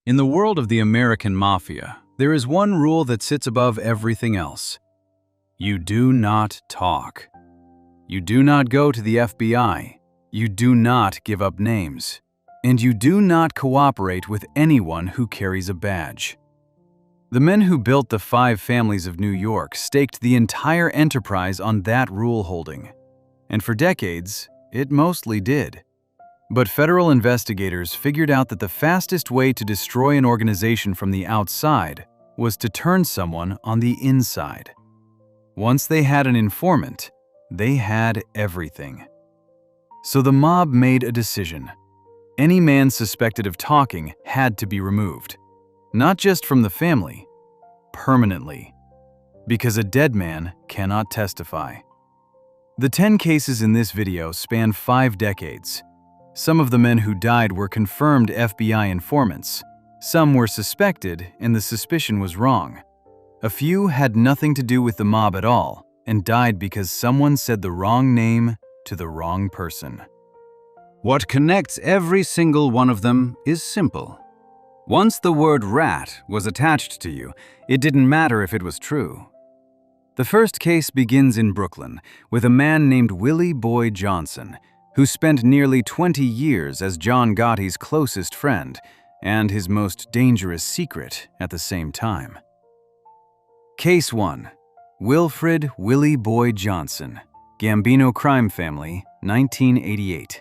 In the world of the American Mafia, there is one rule that sits above everything else. You do not talk. You do not go to the FBI. You do not give up names. And you do not cooperate with anyone who carries a badge. The men who built the 5 families of New York staked the entire enterprise on that rule holding. And for decades, it mostly did. But federal investigators figured out that the fastest way to destroy an organization from the outside was to turn someone on the inside. Once they had an informant, they had everything. So the mob made a decision. Any man suspected of talking had to be removed. Not just from the family, permanently. Because a dead man cannot testify. The 10 cases in this video span 5 decades. Some of the men who died were confirmed FBI informants. Some were suspected, and the suspicion was wrong. A few had nothing to do with the mob at all, and died because someone said the wrong name to the wrong person. What connects every single one of them is simple. Once the word rat was attached to you, it didn't matter if it was true. The first case begins in Brooklyn with a man named Willie Boy Johnson, who spent nearly 20 years as John Gotti's closest friend and his most dangerous secret at the same time. Case 1. Wilfred Willie Boy Johnson, Gambino crime family, 1988.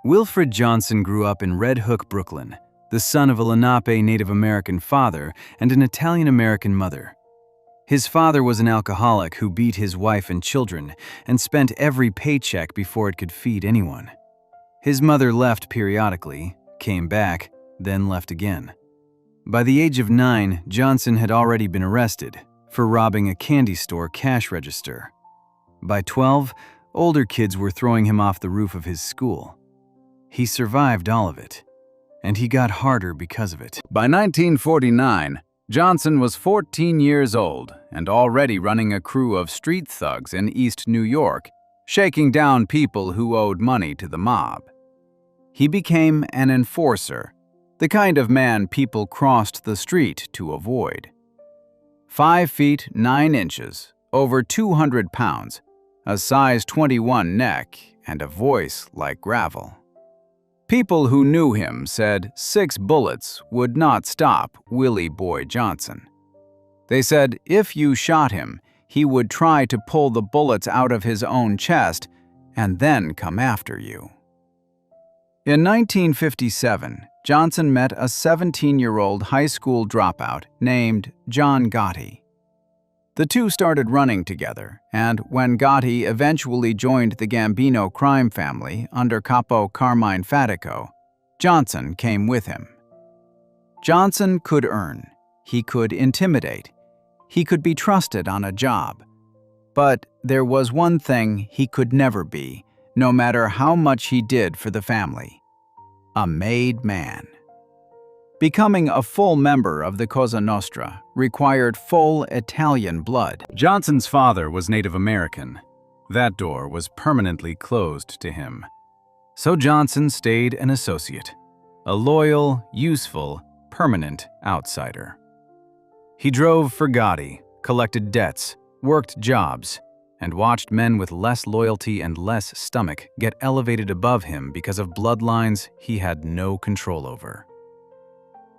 Wilfred Johnson grew up in Red Hook, Brooklyn, the son of a Lenape Native American father and an Italian-American mother. His father was an alcoholic who beat his wife and children and spent every paycheck before it could feed anyone. His mother left periodically, came back, then left again. By the age of 9, Johnson had already been arrested for robbing a candy store cash register. By 12, older kids were throwing him off the roof of his school. He survived all of it, and he got harder because of it. By 1949, Johnson was 14 years old and already running a crew of street thugs in East New York, shaking down people who owed money to the mob. He became an enforcer, the kind of man people crossed the street to avoid. 5 feet 9 inches, over 200 pounds, a size 21 neck, and a voice like gravel. People who knew him said 6 bullets would not stop Willie Boy Johnson. They said if you shot him, he would try to pull the bullets out of his own chest and then come after you. In 1957, Johnson met a 17-year-old high school dropout named John Gotti. The two started running together, and when Gotti eventually joined the Gambino crime family under Capo Carmine Fatico, Johnson came with him. Johnson could earn, he could intimidate, he could be trusted on a job. But there was one thing he could never be, no matter how much he did for the family: a made man. Becoming a full member of the Cosa Nostra required full Italian blood. Johnson's father was Native American. That door was permanently closed to him. So Johnson stayed an associate, a loyal, useful, permanent outsider. He drove for Gotti, collected debts, worked jobs, and watched men with less loyalty and less stomach get elevated above him because of bloodlines he had no control over.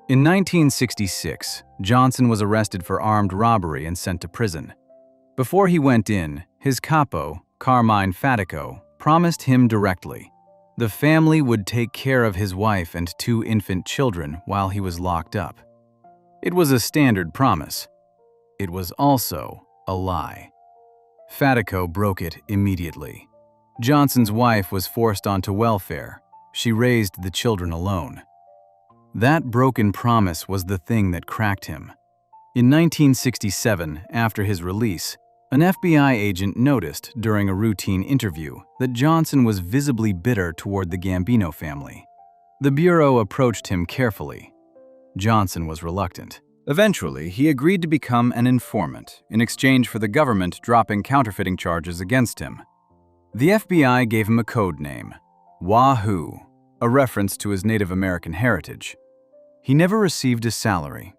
In 1966, Johnson was arrested for armed robbery and sent to prison. Before he went in, his capo, Carmine Fatico, promised him directly the family would take care of his wife and 2 infant children while he was locked up. It was a standard promise. It was also a lie. Fatico broke it immediately. Johnson's wife was forced onto welfare. She raised the children alone. That broken promise was the thing that cracked him. In 1967, after his release, an FBI agent noticed during a routine interview that Johnson was visibly bitter toward the Gambino family. The Bureau approached him carefully. Johnson was reluctant. Eventually, he agreed to become an informant in exchange for the government dropping counterfeiting charges against him. The FBI gave him a code name, Wahoo, a reference to his Native American heritage. He never received a salary.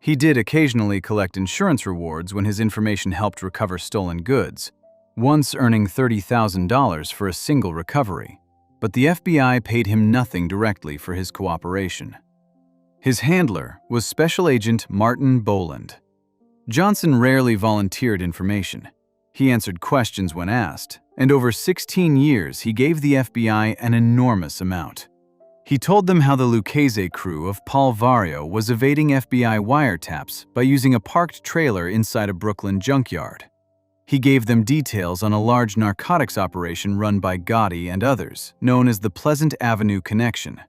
He did occasionally collect insurance rewards when his information helped recover stolen goods, once earning $30,000 for a single recovery, but the FBI paid him nothing directly for his cooperation. His handler was Special Agent Martin Boland. Johnson rarely volunteered information. He answered questions when asked, and over 16 years he gave the FBI an enormous amount. He told them how the Lucchese crew of Paul Vario was evading FBI wiretaps by using a parked trailer inside a Brooklyn junkyard. He gave them details on a large narcotics operation run by Gotti and others, known as the Pleasant Avenue Connection.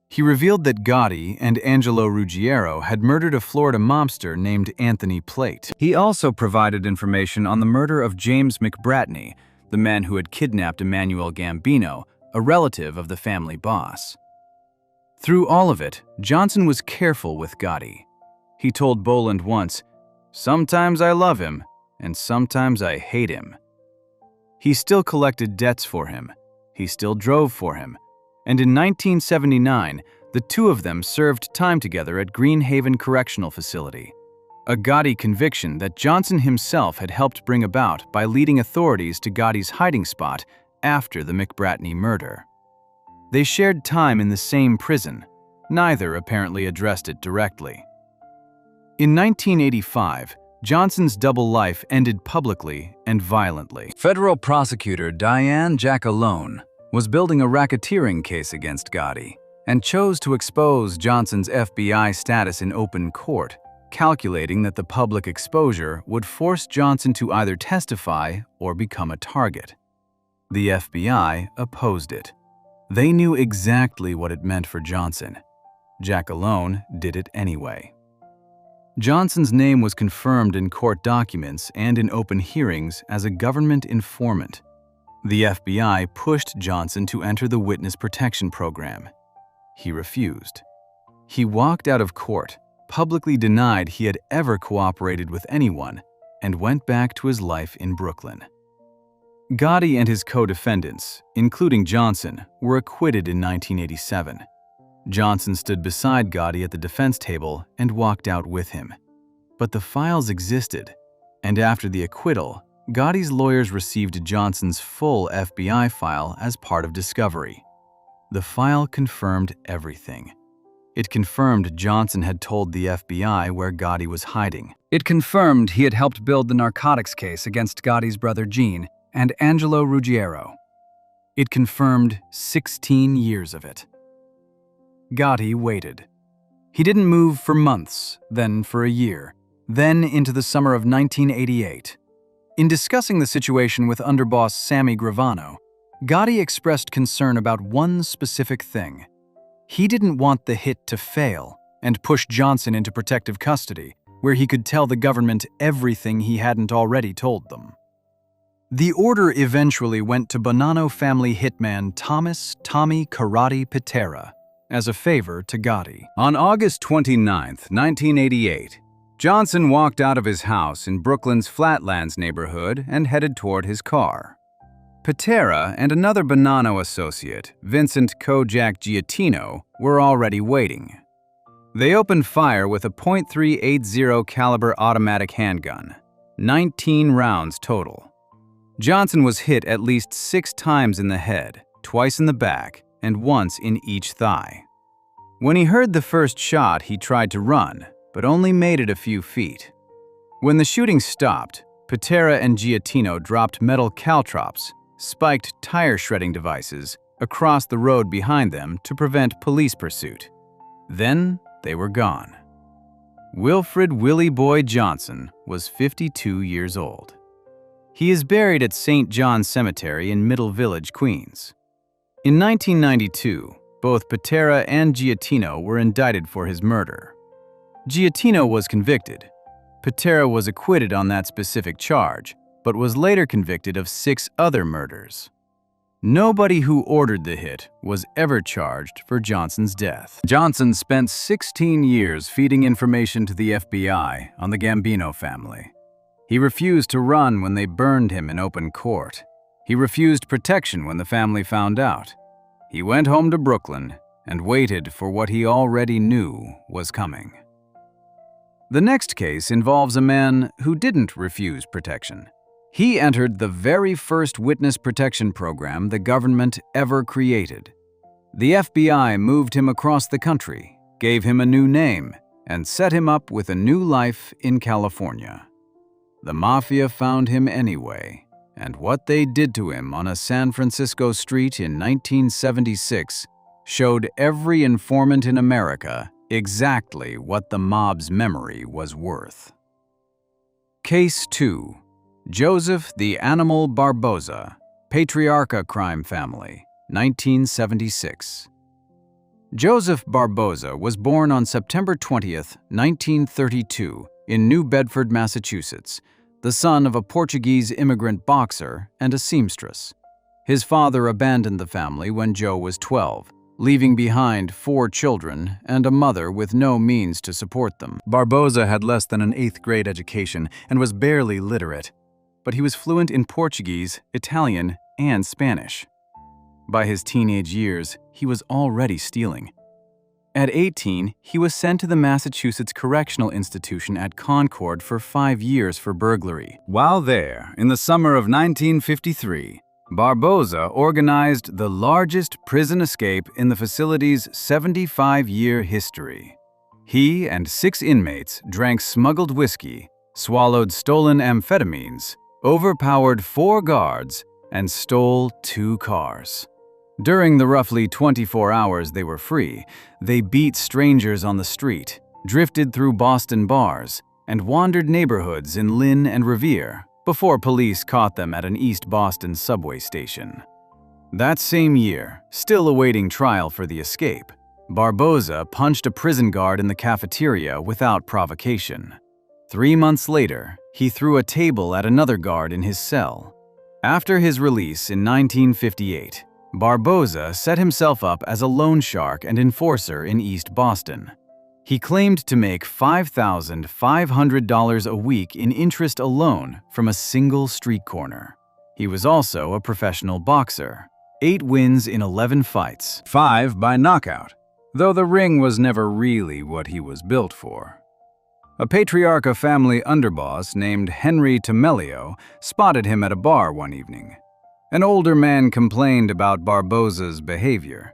He revealed that Gotti and Angelo Ruggiero had murdered a Florida mobster named Anthony Plate. He also provided information on the murder of James McBratney, the man who had kidnapped Emmanuel Gambino, a relative of the family boss. Through all of it, Johnson was careful with Gotti. He told Boland once, "Sometimes I love him, and sometimes I hate him." He still collected debts for him. He still drove for him. And in 1979, the two of them served time together at Greenhaven Correctional Facility, a Gotti conviction that Johnson himself had helped bring about by leading authorities to Gotti's hiding spot after the McBratney murder. They shared time in the same prison. Neither apparently addressed it directly. In 1985, Johnson's double life ended publicly and violently. Federal prosecutor Diane Jackalone was building a racketeering case against Gotti and chose to expose Johnson's FBI status in open court, calculating that the public exposure would force Johnson to either testify or become a target. The FBI opposed it. They knew exactly what it meant for Johnson. Jackalone did it anyway. Johnson's name was confirmed in court documents and in open hearings as a government informant. The FBI pushed Johnson to enter the Witness Protection Program. He refused. He walked out of court, publicly denied he had ever cooperated with anyone, and went back to his life in Brooklyn. Gotti and his co-defendants, including Johnson, were acquitted in 1987. Johnson stood beside Gotti at the defense table and walked out with him. But the files existed, and after the acquittal, Gotti's lawyers received Johnson's full FBI file as part of discovery. The file confirmed everything. It confirmed Johnson had told the FBI where Gotti was hiding. It confirmed he had helped build the narcotics case against Gotti's brother Gene and Angelo Ruggiero. It confirmed 16 years of it. Gotti waited. He didn't move for months, then for a year, then into the summer of 1988. In discussing the situation with underboss Sammy Gravano, Gotti expressed concern about one specific thing. He didn't want the hit to fail and push Johnson into protective custody, where he could tell the government everything he hadn't already told them. The order eventually went to Bonanno family hitman Thomas "Tommy" Karate Patera as a favor to Gotti. On August 29, 1988, Johnson walked out of his house in Brooklyn's Flatlands neighborhood and headed toward his car. Patera and another Bonanno associate, Vincent Kojak Giattino, were already waiting. They opened fire with a .380 caliber automatic handgun, 19 rounds total. Johnson was hit at least 6 times in the head, twice in the back, and once in each thigh. When he heard the first shot, he tried to run, but only made it a few feet. When the shooting stopped, Patera and Giattino dropped metal caltrops, spiked tire shredding devices, across the road behind them to prevent police pursuit. Then they were gone. Wilfred Willie Boy Johnson was 52 years old. He is buried at St. John's Cemetery in Middle Village, Queens. In 1992, both Patera and Giattino were indicted for his murder. Giattino was convicted. Patera was acquitted on that specific charge, but was later convicted of 6 other murders. Nobody who ordered the hit was ever charged for Johnson's death. Johnson spent 16 years feeding information to the FBI on the Gambino family. He refused to run when they burned him in open court. He refused protection when the family found out. He went home to Brooklyn and waited for what he already knew was coming. The next case involves a man who didn't refuse protection. He entered the very first witness protection program the government ever created. The FBI moved him across the country, gave him a new name, and set him up with a new life in California. The Mafia found him anyway, and what they did to him on a San Francisco street in 1976 showed every informant in America exactly what the mob's memory was worth. Case 2. Joseph the Animal Barbosa, Patriarca Crime Family, 1976. Joseph Barbosa was born on September 20, 1932, in New Bedford, Massachusetts, the son of a Portuguese immigrant boxer and a seamstress. His father abandoned the family when Joe was 12, leaving behind 4 children and a mother with no means to support them. Barbosa had less than an 8th grade education and was barely literate, but he was fluent in Portuguese, Italian, and Spanish. By his teenage years, he was already stealing. At 18, he was sent to the Massachusetts Correctional Institution at Concord for 5 years for burglary. While there, in the summer of 1953, Barbosa organized the largest prison escape in the facility's 75-year history. He and 6 inmates drank smuggled whiskey, swallowed stolen amphetamines, overpowered 4 guards, and stole 2 cars. During the roughly 24 hours they were free, they beat strangers on the street, drifted through Boston bars, and wandered neighborhoods in Lynn and Revere before police caught them at an East Boston subway station. That same year, still awaiting trial for the escape, Barbosa punched a prison guard in the cafeteria without provocation. 3 months later, he threw a table at another guard in his cell. After his release in 1958, Barbosa set himself up as a loan shark and enforcer in East Boston. He claimed to make $5,500 a week in interest alone from a single street corner. He was also a professional boxer, 8 wins in 11 fights, 5 by knockout, though the ring was never really what he was built for. A Patriarca family underboss named Henry Tamelio spotted him at a bar one evening. An older man complained about Barbosa's behavior.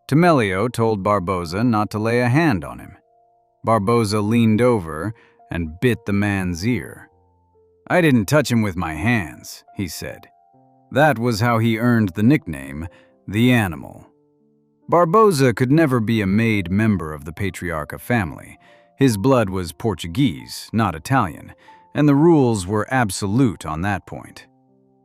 Tamelio told Barbosa not to lay a hand on him. Barbosa leaned over and bit the man's ear. "I didn't touch him with my hands," he said. That was how he earned the nickname, the Animal. Barbosa could never be a made member of the Patriarca family. His blood was Portuguese, not Italian, and the rules were absolute on that point.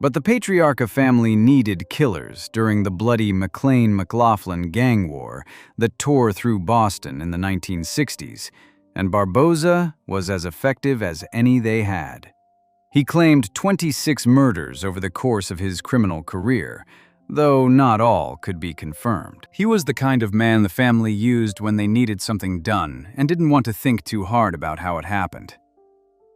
But the Patriarca family needed killers during the bloody McLean-McLaughlin gang war that tore through Boston in the 1960s, and Barbosa was as effective as any they had. He claimed 26 murders over the course of his criminal career, though not all could be confirmed. He was the kind of man the family used when they needed something done and didn't want to think too hard about how it happened.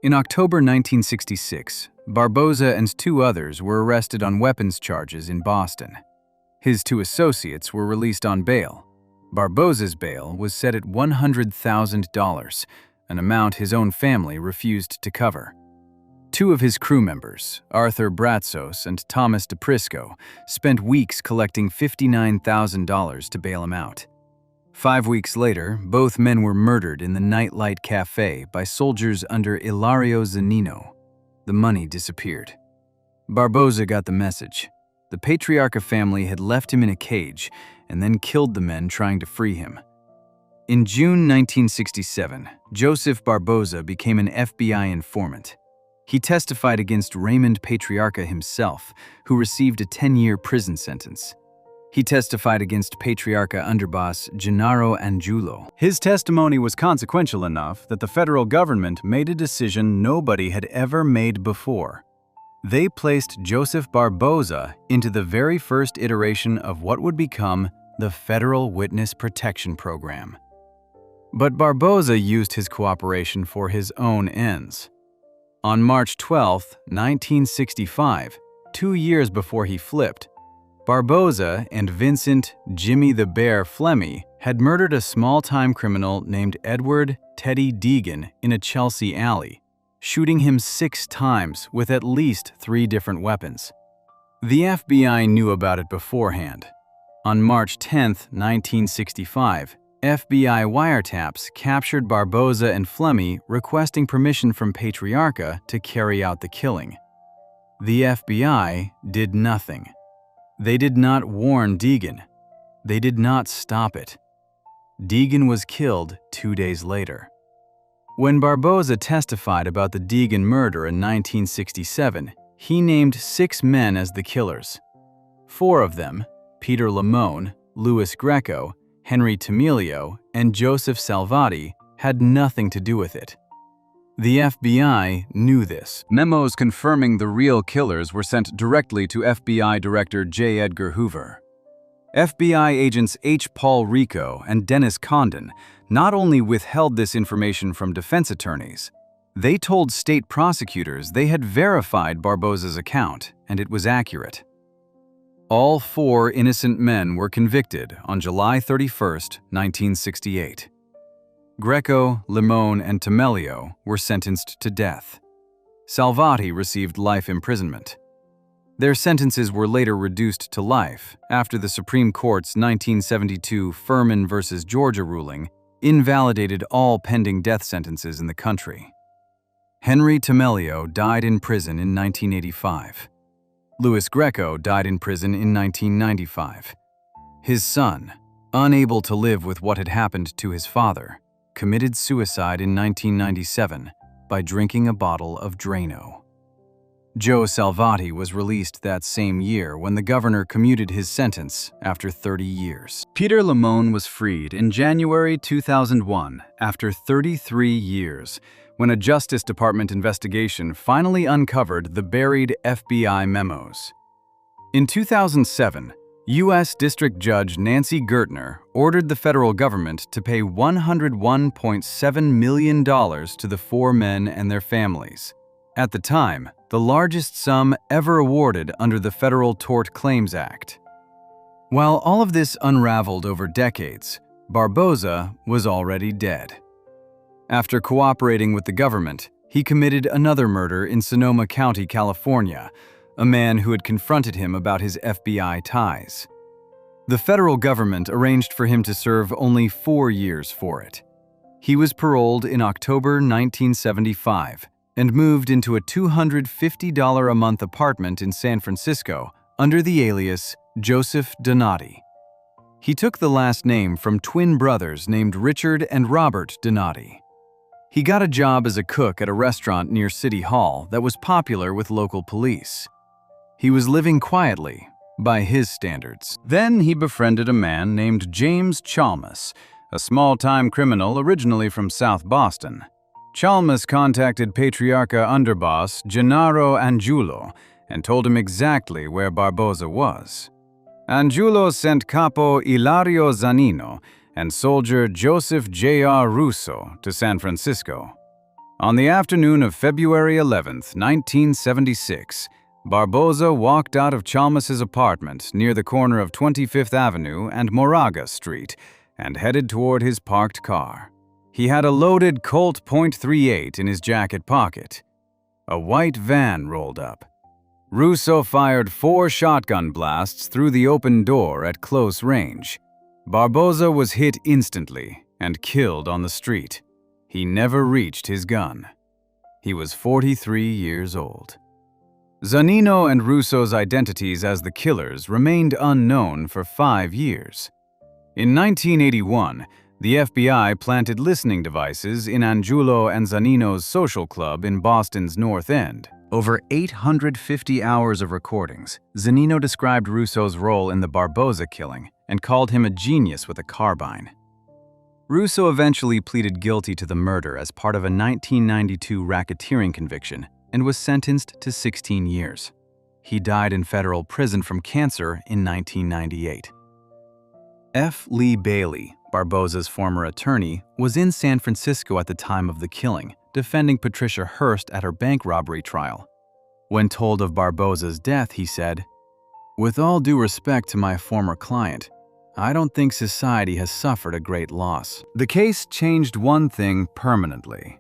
In October 1966, Barbosa and 2 others were arrested on weapons charges in Boston. His 2 associates were released on bail. Barbosa's bail was set at $100,000, an amount his own family refused to cover. 2 of his crew members, Arthur Bratsos and Thomas DePrisco, spent weeks collecting $59,000 to bail him out. 5 weeks later, both men were murdered in the Nightlight Cafe by soldiers under Ilario Zanino. The money disappeared. Barbosa got the message. The Patriarca family had left him in a cage and then killed the men trying to free him. In June 1967, Joseph Barbosa became an FBI informant. He testified against Raymond Patriarca himself, who received a 10-year prison sentence. He testified against Patriarca underboss Gennaro Angiulo. His testimony was consequential enough that the federal government made a decision nobody had ever made before. They placed Joseph Barbosa into the very first iteration of what would become the Federal Witness Protection Program. But Barbosa used his cooperation for his own ends. On March 12, 1965, 2 years before he flipped, Barbosa and Vincent "Jimmy the Bear" Flemmi had murdered a small-time criminal named Edward "Teddy" Deegan in a Chelsea alley, shooting him 6 times with at least 3 different weapons. The FBI knew about it beforehand. On March 10, 1965, FBI wiretaps captured Barbosa and Flemmi requesting permission from Patriarca to carry out the killing. The FBI did nothing. They did not warn Deegan. They did not stop it. Deegan was killed 2 days later. When Barbosa testified about the Deegan murder in 1967, he named 6 men as the killers. 4 of them, Peter Limone, Louis Greco, Henry Tamilio, and Joseph Salvati, had nothing to do with it. The FBI knew this. Memos confirming the real killers were sent directly to FBI Director J. Edgar Hoover. FBI agents H. Paul Rico and Dennis Condon not only withheld this information from defense attorneys, they told state prosecutors they had verified Barbosa's account and it was accurate. All 4 innocent men were convicted on July 31, 1968. Greco, Limone, and Tamilio were sentenced to death. Salvati received life imprisonment. Their sentences were later reduced to life after the Supreme Court's 1972 Furman v. Georgia ruling invalidated all pending death sentences in the country. Henry Tamilio died in prison in 1985. Louis Greco died in prison in 1995. His son, unable to live with what had happened to his father, committed suicide in 1997 by drinking a bottle of Drano. Joe Salvati was released that same year when the governor commuted his sentence after 30 years. Peter Limone was freed in January 2001 after 33 years, when a Justice Department investigation finally uncovered the buried FBI memos. In 2007, U.S. District Judge Nancy Gertner ordered the federal government to pay $101.7 million to the 4 men and their families. At the time, the largest sum ever awarded under the Federal Tort Claims Act. While all of this unraveled over decades, Barbosa was already dead. After cooperating with the government, he committed another murder in Sonoma County, California, a man who had confronted him about his FBI ties. The federal government arranged for him to serve only 4 years for it. He was paroled in October 1975 and moved into a $250 a month apartment in San Francisco under the alias Joseph Donati. He took the last name from twin brothers named Richard and Robert Donati. He got a job as a cook at a restaurant near City Hall that was popular with local police. He was living quietly, by his standards. Then he befriended a man named James Chalmers, a small-time criminal originally from South Boston. Chalmers contacted Patriarca underboss Gennaro Angiulo and told him exactly where Barbosa was. Angiulo sent capo Ilario Zanino and soldier Joseph J.R. Russo to San Francisco. On the afternoon of February 11, 1976, Barbosa walked out of Chalmers' apartment near the corner of 25th Avenue and Moraga Street and headed toward his parked car. He had a loaded Colt .38 in his jacket pocket. A white van rolled up. Russo fired 4 shotgun blasts through the open door at close range. Barbosa was hit instantly and killed on the street. He never reached his gun. He was 43 years old. Zanino and Russo's identities as the killers remained unknown for 5 years. In 1981, the FBI planted listening devices in Angiulo and Zanino's social club in Boston's North End. Over 850 hours of recordings, Zanino described Russo's role in the Barbosa killing and called him a genius with a carbine. Russo eventually pleaded guilty to the murder as part of a 1992 racketeering conviction and was sentenced to 16 years. He died in federal prison from cancer in 1998. F. Lee Bailey, Barbosa's former attorney, was in San Francisco at the time of the killing, defending Patricia Hearst at her bank robbery trial. When told of Barbosa's death, he said, With all due respect to my former client, I don't think society has suffered a great loss. The case changed one thing permanently.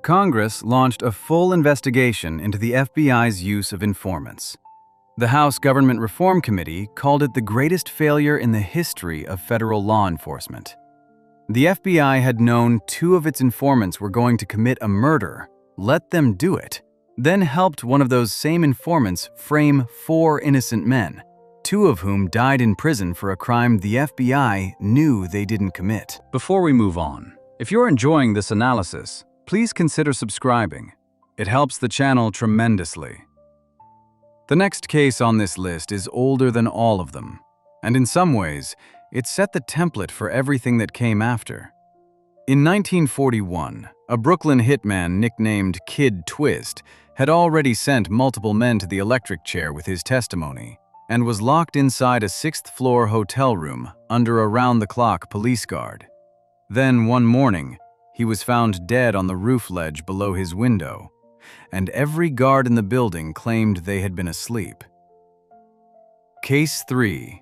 Congress launched a full investigation into the FBI's use of informants. The House Government Reform Committee called it the greatest failure in the history of federal law enforcement. The FBI had known 2 of its informants were going to commit a murder, let them do it, then helped one of those same informants frame 4 innocent men, 2 of whom died in prison for a crime the FBI knew they didn't commit. Before we move on, if you're enjoying this analysis, please consider subscribing. It helps the channel tremendously. The next case on this list is older than all of them, and in some ways, it set the template for everything that came after. In 1941, a Brooklyn hitman nicknamed Kid Twist had already sent multiple men to the electric chair with his testimony and was locked inside a 6th-floor hotel room under a round-the-clock police guard. Then, one morning, he was found dead on the roof ledge below his window, and every guard in the building claimed they had been asleep. Case 3.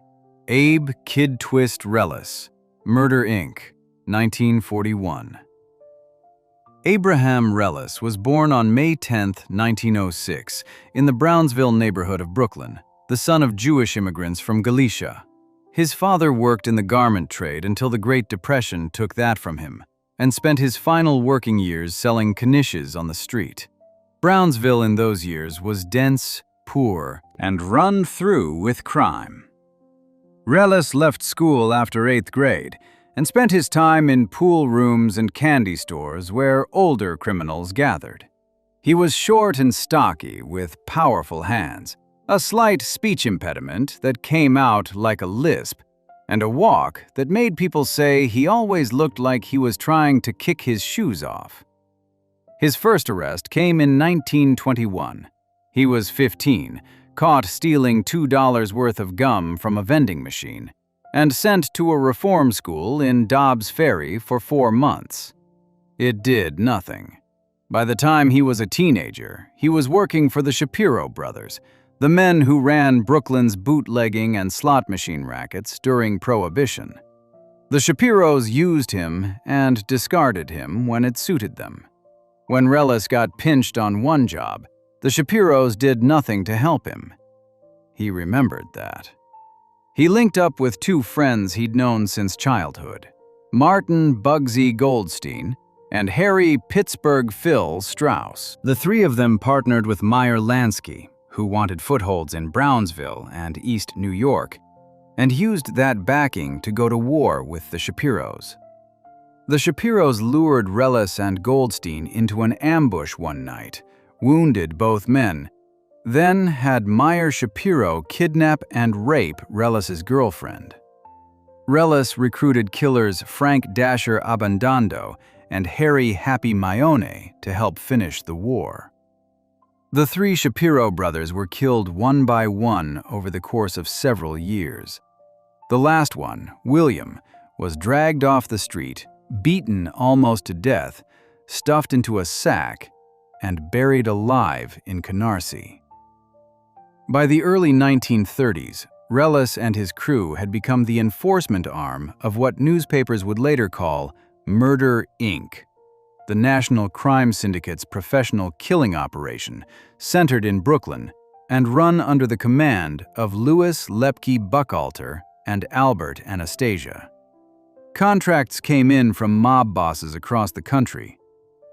Abe Kid Twist Relis, Murder, Inc., 1941. Abraham Relis was born on May 10, 1906, in the Brownsville neighborhood of Brooklyn, the son of Jewish immigrants from Galicia. His father worked in the garment trade until the Great Depression took that from him, and spent his final working years selling knishes on the street. Brownsville in those years was dense, poor, and run through with crime. Relis left school after 8th grade and spent his time in pool rooms and candy stores where older criminals gathered. He was short and stocky with powerful hands, a slight speech impediment that came out like a lisp, and a walk that made people say he always looked like he was trying to kick his shoes off. His first arrest came in 1921. He was 15, caught stealing $2 worth of gum from a vending machine, and sent to a reform school in Dobbs Ferry for 4 months. It did nothing. By the time he was a teenager, he was working for the Shapiro brothers, the men who ran Brooklyn's bootlegging and slot machine rackets during Prohibition. The Shapiros used him and discarded him when it suited them. When Relis got pinched on one job, the Shapiros did nothing to help him. He remembered that. He linked up with 2 friends he'd known since childhood, Martin Bugsy Goldstein and Harry Pittsburgh Phil Strauss. The 3 of them partnered with Meyer Lansky, who wanted footholds in Brownsville and East New York, and used that backing to go to war with the Shapiros. The Shapiros lured Relis and Goldstein into an ambush one night, wounded both men, then had Meyer Shapiro kidnap and rape Relis's girlfriend. Relis recruited killers Frank Dasher Abandando and Harry Happy Maione to help finish the war. The 3 Shapiro brothers were killed one by one over the course of several years. The last one, William, was dragged off the street, beaten almost to death, stuffed into a sack, and buried alive in Canarsie. By the early 1930s, Relis and his crew had become the enforcement arm of what newspapers would later call Murder, Inc., the National Crime Syndicate's professional killing operation, centered in Brooklyn and run under the command of Louis Lepke Buchalter and Albert Anastasia. Contracts came in from mob bosses across the country.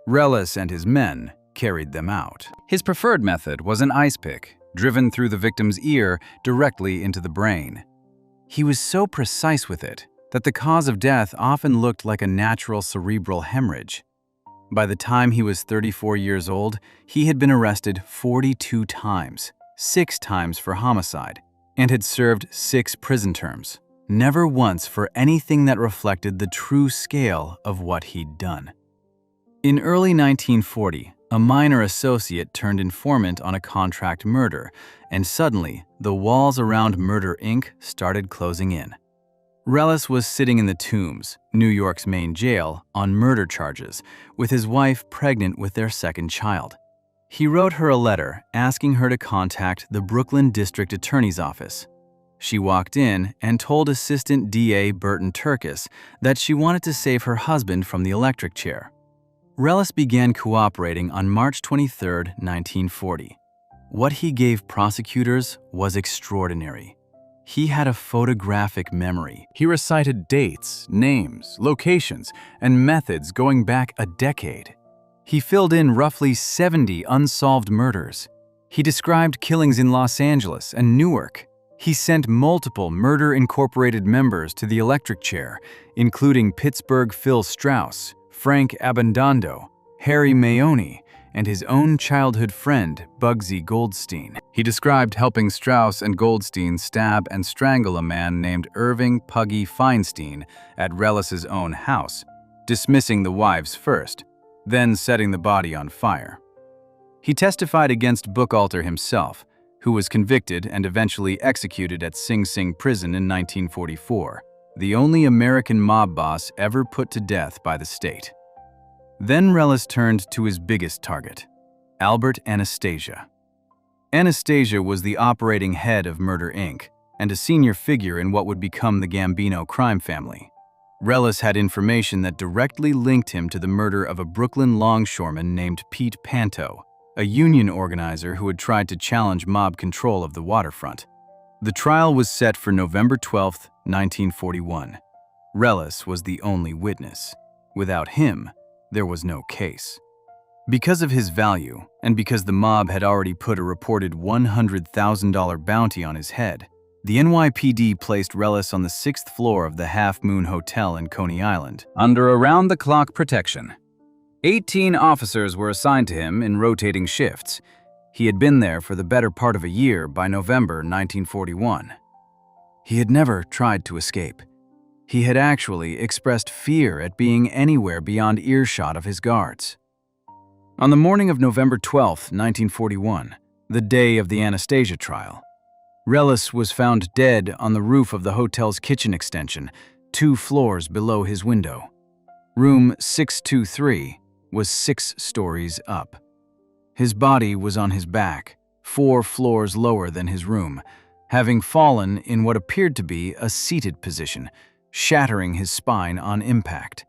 Relis and his men carried them out. His preferred method was an ice pick, driven through the victim's ear directly into the brain. He was so precise with it that the cause of death often looked like a natural cerebral hemorrhage. By the time he was 34 years old, he had been arrested 42 times, 6 times for homicide, and had served 6 prison terms, never once for anything that reflected the true scale of what he'd done. In early 1940, a minor associate turned informant on a contract murder, and suddenly, the walls around Murder, Inc. started closing in. Relis was sitting in the Tombs, New York's main jail, on murder charges, with his wife pregnant with their second child. He wrote her a letter asking her to contact the Brooklyn District Attorney's Office. She walked in and told Assistant DA Burton Turkis that she wanted to save her husband from the electric chair. Relis began cooperating on March 23, 1940. What he gave prosecutors was extraordinary. He had a photographic memory. He recited dates, names, locations, and methods going back a decade. He filled in roughly 70 unsolved murders. He described killings in Los Angeles and Newark. He sent multiple Murder Incorporated members to the electric chair, including Pittsburgh Phil Strauss, Frank Abendondo, Harry Mayoni, and his own childhood friend, Bugsy Goldstein. He described helping Strauss and Goldstein stab and strangle a man named Irving Puggy Feinstein at Relis's own house, dismissing the wives first, then setting the body on fire. He testified against Buchalter himself, who was convicted and eventually executed at Sing Sing Prison in 1944, the only American mob boss ever put to death by the state. Then Relis turned to his biggest target, Albert Anastasia. Anastasia was the operating head of Murder, Inc., and a senior figure in what would become the Gambino crime family. Relis had information that directly linked him to the murder of a Brooklyn longshoreman named Pete Panto, a union organizer who had tried to challenge mob control of the waterfront. The trial was set for November 12, 1941. Relis was the only witness. Without him, there was no case. Because of his value, and because the mob had already put a reported $100,000 bounty on his head, the NYPD placed Relis on the 6th floor of the Half Moon Hotel in Coney Island, under around-the-clock protection. 18 officers were assigned to him in rotating shifts. He had been there for the better part of a year by November 1941. He had never tried to escape. He had actually expressed fear at being anywhere beyond earshot of his guards. On the morning of November 12, 1941, the day of the Anastasia trial, Relis was found dead on the roof of the hotel's kitchen extension, 2 floors below his window. Room 623 was 6 stories up. His body was on his back, 4 floors lower than his room, having fallen in what appeared to be a seated position, shattering his spine on impact.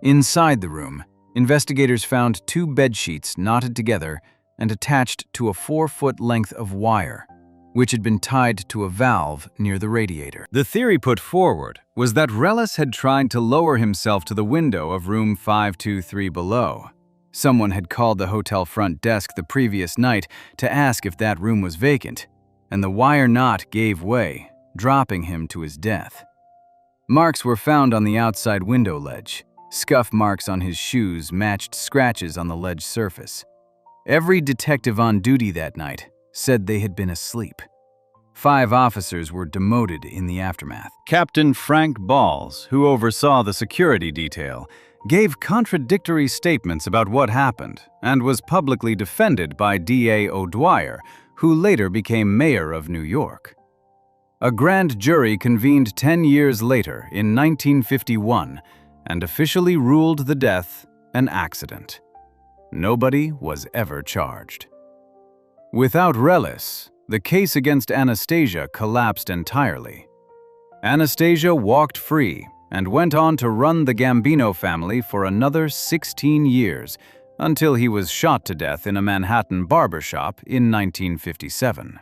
Inside the room, investigators found 2 bedsheets knotted together and attached to a 4-foot length of wire, which had been tied to a valve near the radiator. The theory put forward was that Relis had tried to lower himself to the window of room 523 below. Someone had called the hotel front desk the previous night to ask if that room was vacant, and the wire knot gave way, dropping him to his death. Marks were found on the outside window ledge. Scuff marks on his shoes matched scratches on the ledge surface. Every detective on duty that night said they had been asleep. 5 officers were demoted in the aftermath. Captain Frank Balls, who oversaw the security detail, gave contradictory statements about what happened and was publicly defended by D.A. O'Dwyer, who later became mayor of New York. A grand jury convened 10 years later in 1951 and officially ruled the death an accident. Nobody was ever charged. Without Relis, the case against Anastasia collapsed entirely. Anastasia walked free and went on to run the Gambino family for another 16 years until he was shot to death in a Manhattan barbershop in 1957.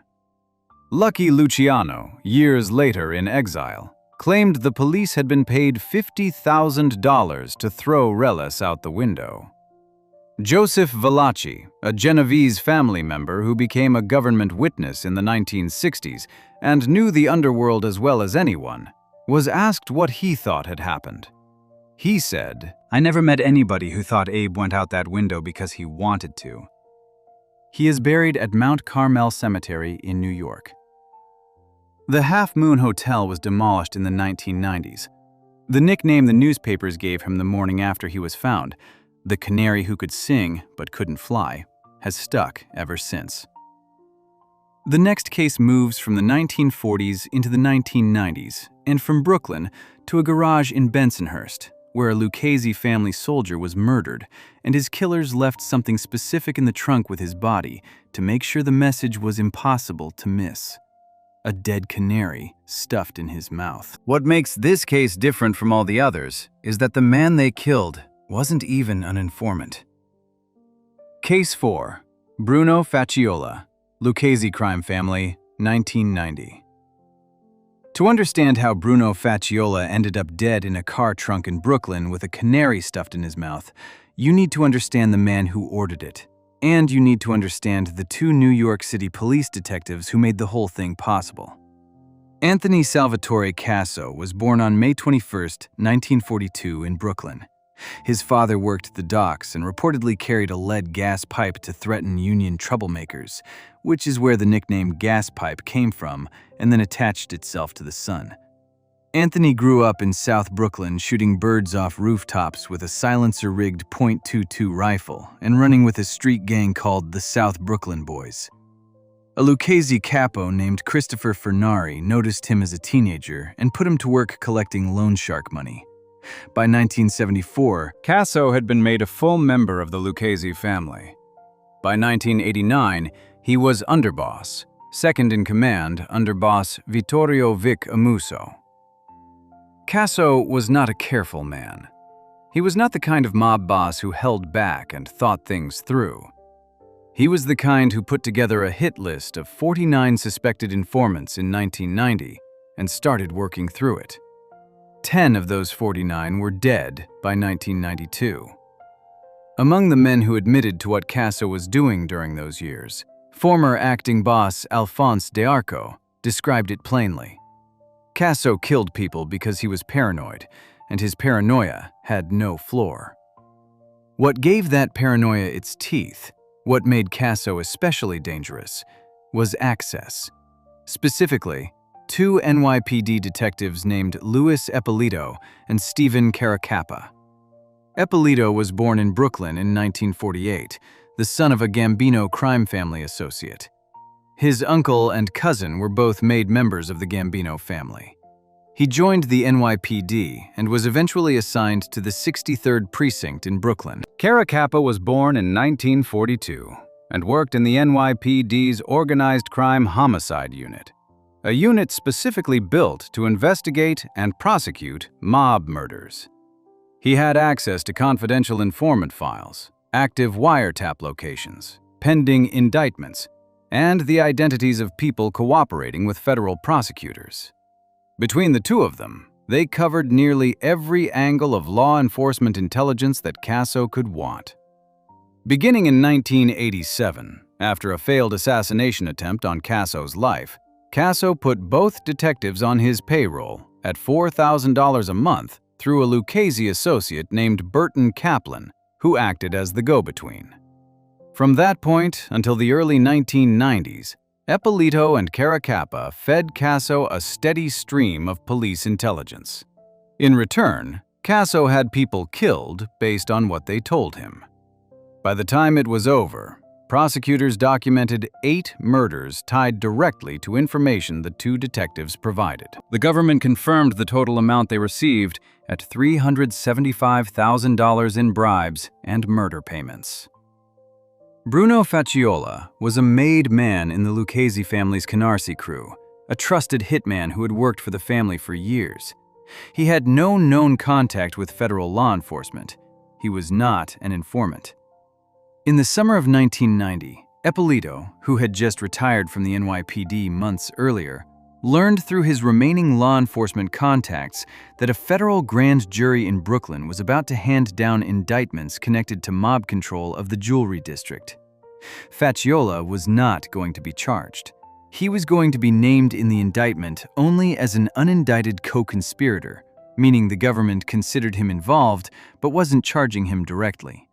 Lucky Luciano, years later in exile, claimed the police had been paid $50,000 to throw Relis out the window. Joseph Valachi, a Genovese family member who became a government witness in the 1960s and knew the underworld as well as anyone, was asked what he thought had happened. He said, "I never met anybody who thought Abe went out that window because he wanted to." He is buried at Mount Carmel Cemetery in New York. The Half Moon Hotel was demolished in the 1990s. The nickname the newspapers gave him the morning after he was found, the canary who could sing but couldn't fly, has stuck ever since. The next case moves from the 1940s into the 1990s and from Brooklyn to a garage in Bensonhurst, where a Lucchese family soldier was murdered, and his killers left something specific in the trunk with his body to make sure the message was impossible to miss. A dead canary stuffed in his mouth. What makes this case different from all the others is that the man they killed wasn't even an informant. Case 4. Bruno Facciola, Lucchese crime family, 1990. To understand how Bruno Facciola ended up dead in a car trunk in Brooklyn with a canary stuffed in his mouth, you need to understand the man who ordered it. And you need to understand the 2 New York City police detectives who made the whole thing possible. Anthony Salvatore Casso was born on May 21, 1942 in Brooklyn. His father worked the docks and reportedly carried a lead gas pipe to threaten union troublemakers, which is where the nickname gas pipe came from and then attached itself to the sun. Anthony grew up in South Brooklyn shooting birds off rooftops with a silencer-rigged .22 rifle and running with a street gang called the South Brooklyn Boys. A Lucchese capo named Christopher Fernari noticed him as a teenager and put him to work collecting loan shark money. By 1974, Casso had been made a full member of the Lucchese family. By 1989, he was underboss, second in command under boss Vittorio Vic Amuso. Casso was not a careful man. He was not the kind of mob boss who held back and thought things through. He was the kind who put together a hit list of 49 suspected informants in 1990 and started working through it. 10 of those 49 were dead by 1992. Among the men who admitted to what Casso was doing during those years, former acting boss Alphonse D'Arco described it plainly. Casso killed people because he was paranoid, and his paranoia had no floor. What gave that paranoia its teeth, what made Casso especially dangerous, was access. Specifically, 2 NYPD detectives named Louis Eppolito and Stephen Caracappa. Eppolito was born in Brooklyn in 1948, the son of a Gambino crime family associate. His uncle and cousin were both made members of the Gambino family. He joined the NYPD and was eventually assigned to the 63rd Precinct in Brooklyn. Caracappa was born in 1942 and worked in the NYPD's Organized Crime Homicide Unit, a unit specifically built to investigate and prosecute mob murders. He had access to confidential informant files, active wiretap locations, pending indictments, and the identities of people cooperating with federal prosecutors. Between the 2 of them, they covered nearly every angle of law enforcement intelligence that Casso could want. Beginning in 1987, after a failed assassination attempt on Casso's life, Casso put both detectives on his payroll at $4,000 a month through a Lucchese associate named Burton Kaplan, who acted as the go-between. From that point until the early 1990s, Eppolito and Caracappa fed Casso a steady stream of police intelligence. In return, Casso had people killed based on what they told him. By the time it was over, prosecutors documented 8 murders tied directly to information the 2 detectives provided. The government confirmed the total amount they received at $375,000 in bribes and murder payments. Bruno Facciola was a made man in the Lucchese family's Canarsie crew, a trusted hitman who had worked for the family for years. He had no known contact with federal law enforcement. He was not an informant. In the summer of 1990, Eppolito, who had just retired from the NYPD months earlier, learned through his remaining law enforcement contacts that a federal grand jury in Brooklyn was about to hand down indictments connected to mob control of the jewelry district. Facciola was not going to be charged. He was going to be named in the indictment only as an unindicted co-conspirator, meaning the government considered him involved but wasn't charging him directly.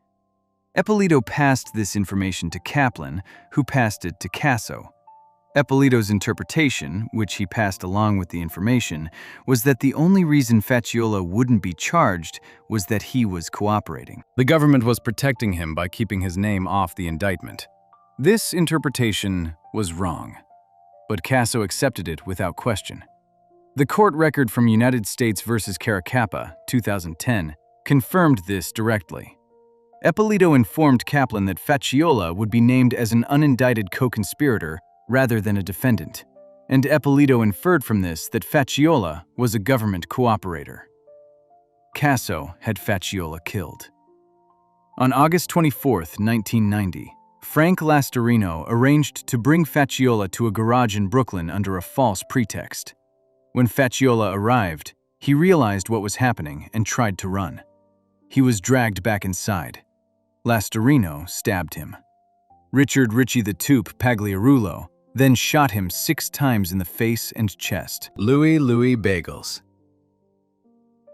Eppolito passed this information to Kaplan, who passed it to Casso. Eppolito's interpretation, which he passed along with the information, was that the only reason Facciola wouldn't be charged was that he was cooperating. The government was protecting him by keeping his name off the indictment. This interpretation was wrong, but Casso accepted it without question. The court record from United States v. Caracappa, 2010, confirmed this directly. Ippolito informed Kaplan that Facciola would be named as an unindicted co-conspirator rather than a defendant, and Ippolito inferred from this that Facciola was a government cooperator. Casso had Facciola killed. On August 24, 1990, Frank Lastarino arranged to bring Facciola to a garage in Brooklyn under a false pretext. When Facciola arrived, he realized what was happening and tried to run. He was dragged back inside. Lastarino stabbed him. Richard Richie the Toop Pagliarulo then shot him 6 times in the face and chest. Louis Bagels.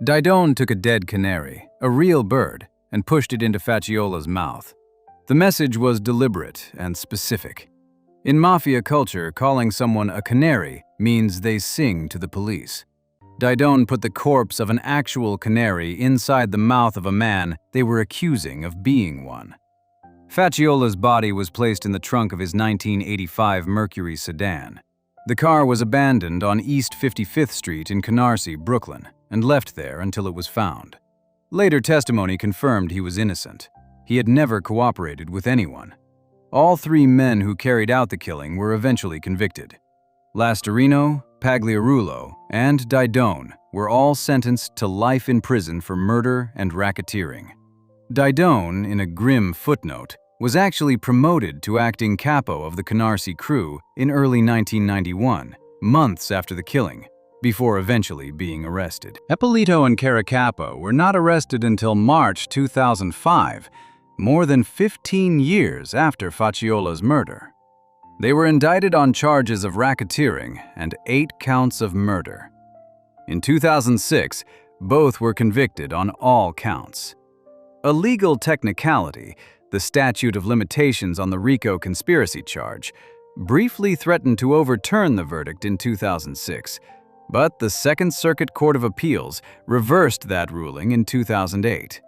Didone took a dead canary, a real bird, and pushed it into Facciola's mouth. The message was deliberate and specific. In Mafia culture, calling someone a canary means they sing to the police. Didone put the corpse of an actual canary inside the mouth of a man they were accusing of being one. Facciola's body was placed in the trunk of his 1985 Mercury sedan. The car was abandoned on East 55th Street in Canarsie, Brooklyn, and left there until it was found. Later testimony confirmed he was innocent. He had never cooperated with anyone. All 3 men who carried out the killing were eventually convicted. Lastarino, Pagliarulo, and Didone were all sentenced to life in prison for murder and racketeering. Didone, in a grim footnote, was actually promoted to acting capo of the Canarsie crew in early 1991, months after the killing, before eventually being arrested. Ippolito and Caracapo were not arrested until March 2005, more than 15 years after Facciola's murder. They were indicted on charges of racketeering and 8 counts of murder. In 2006, both were convicted on all counts. A legal technicality, the statute of limitations on the RICO conspiracy charge, briefly threatened to overturn the verdict in 2006, but the Second Circuit Court of Appeals reversed that ruling in 2008.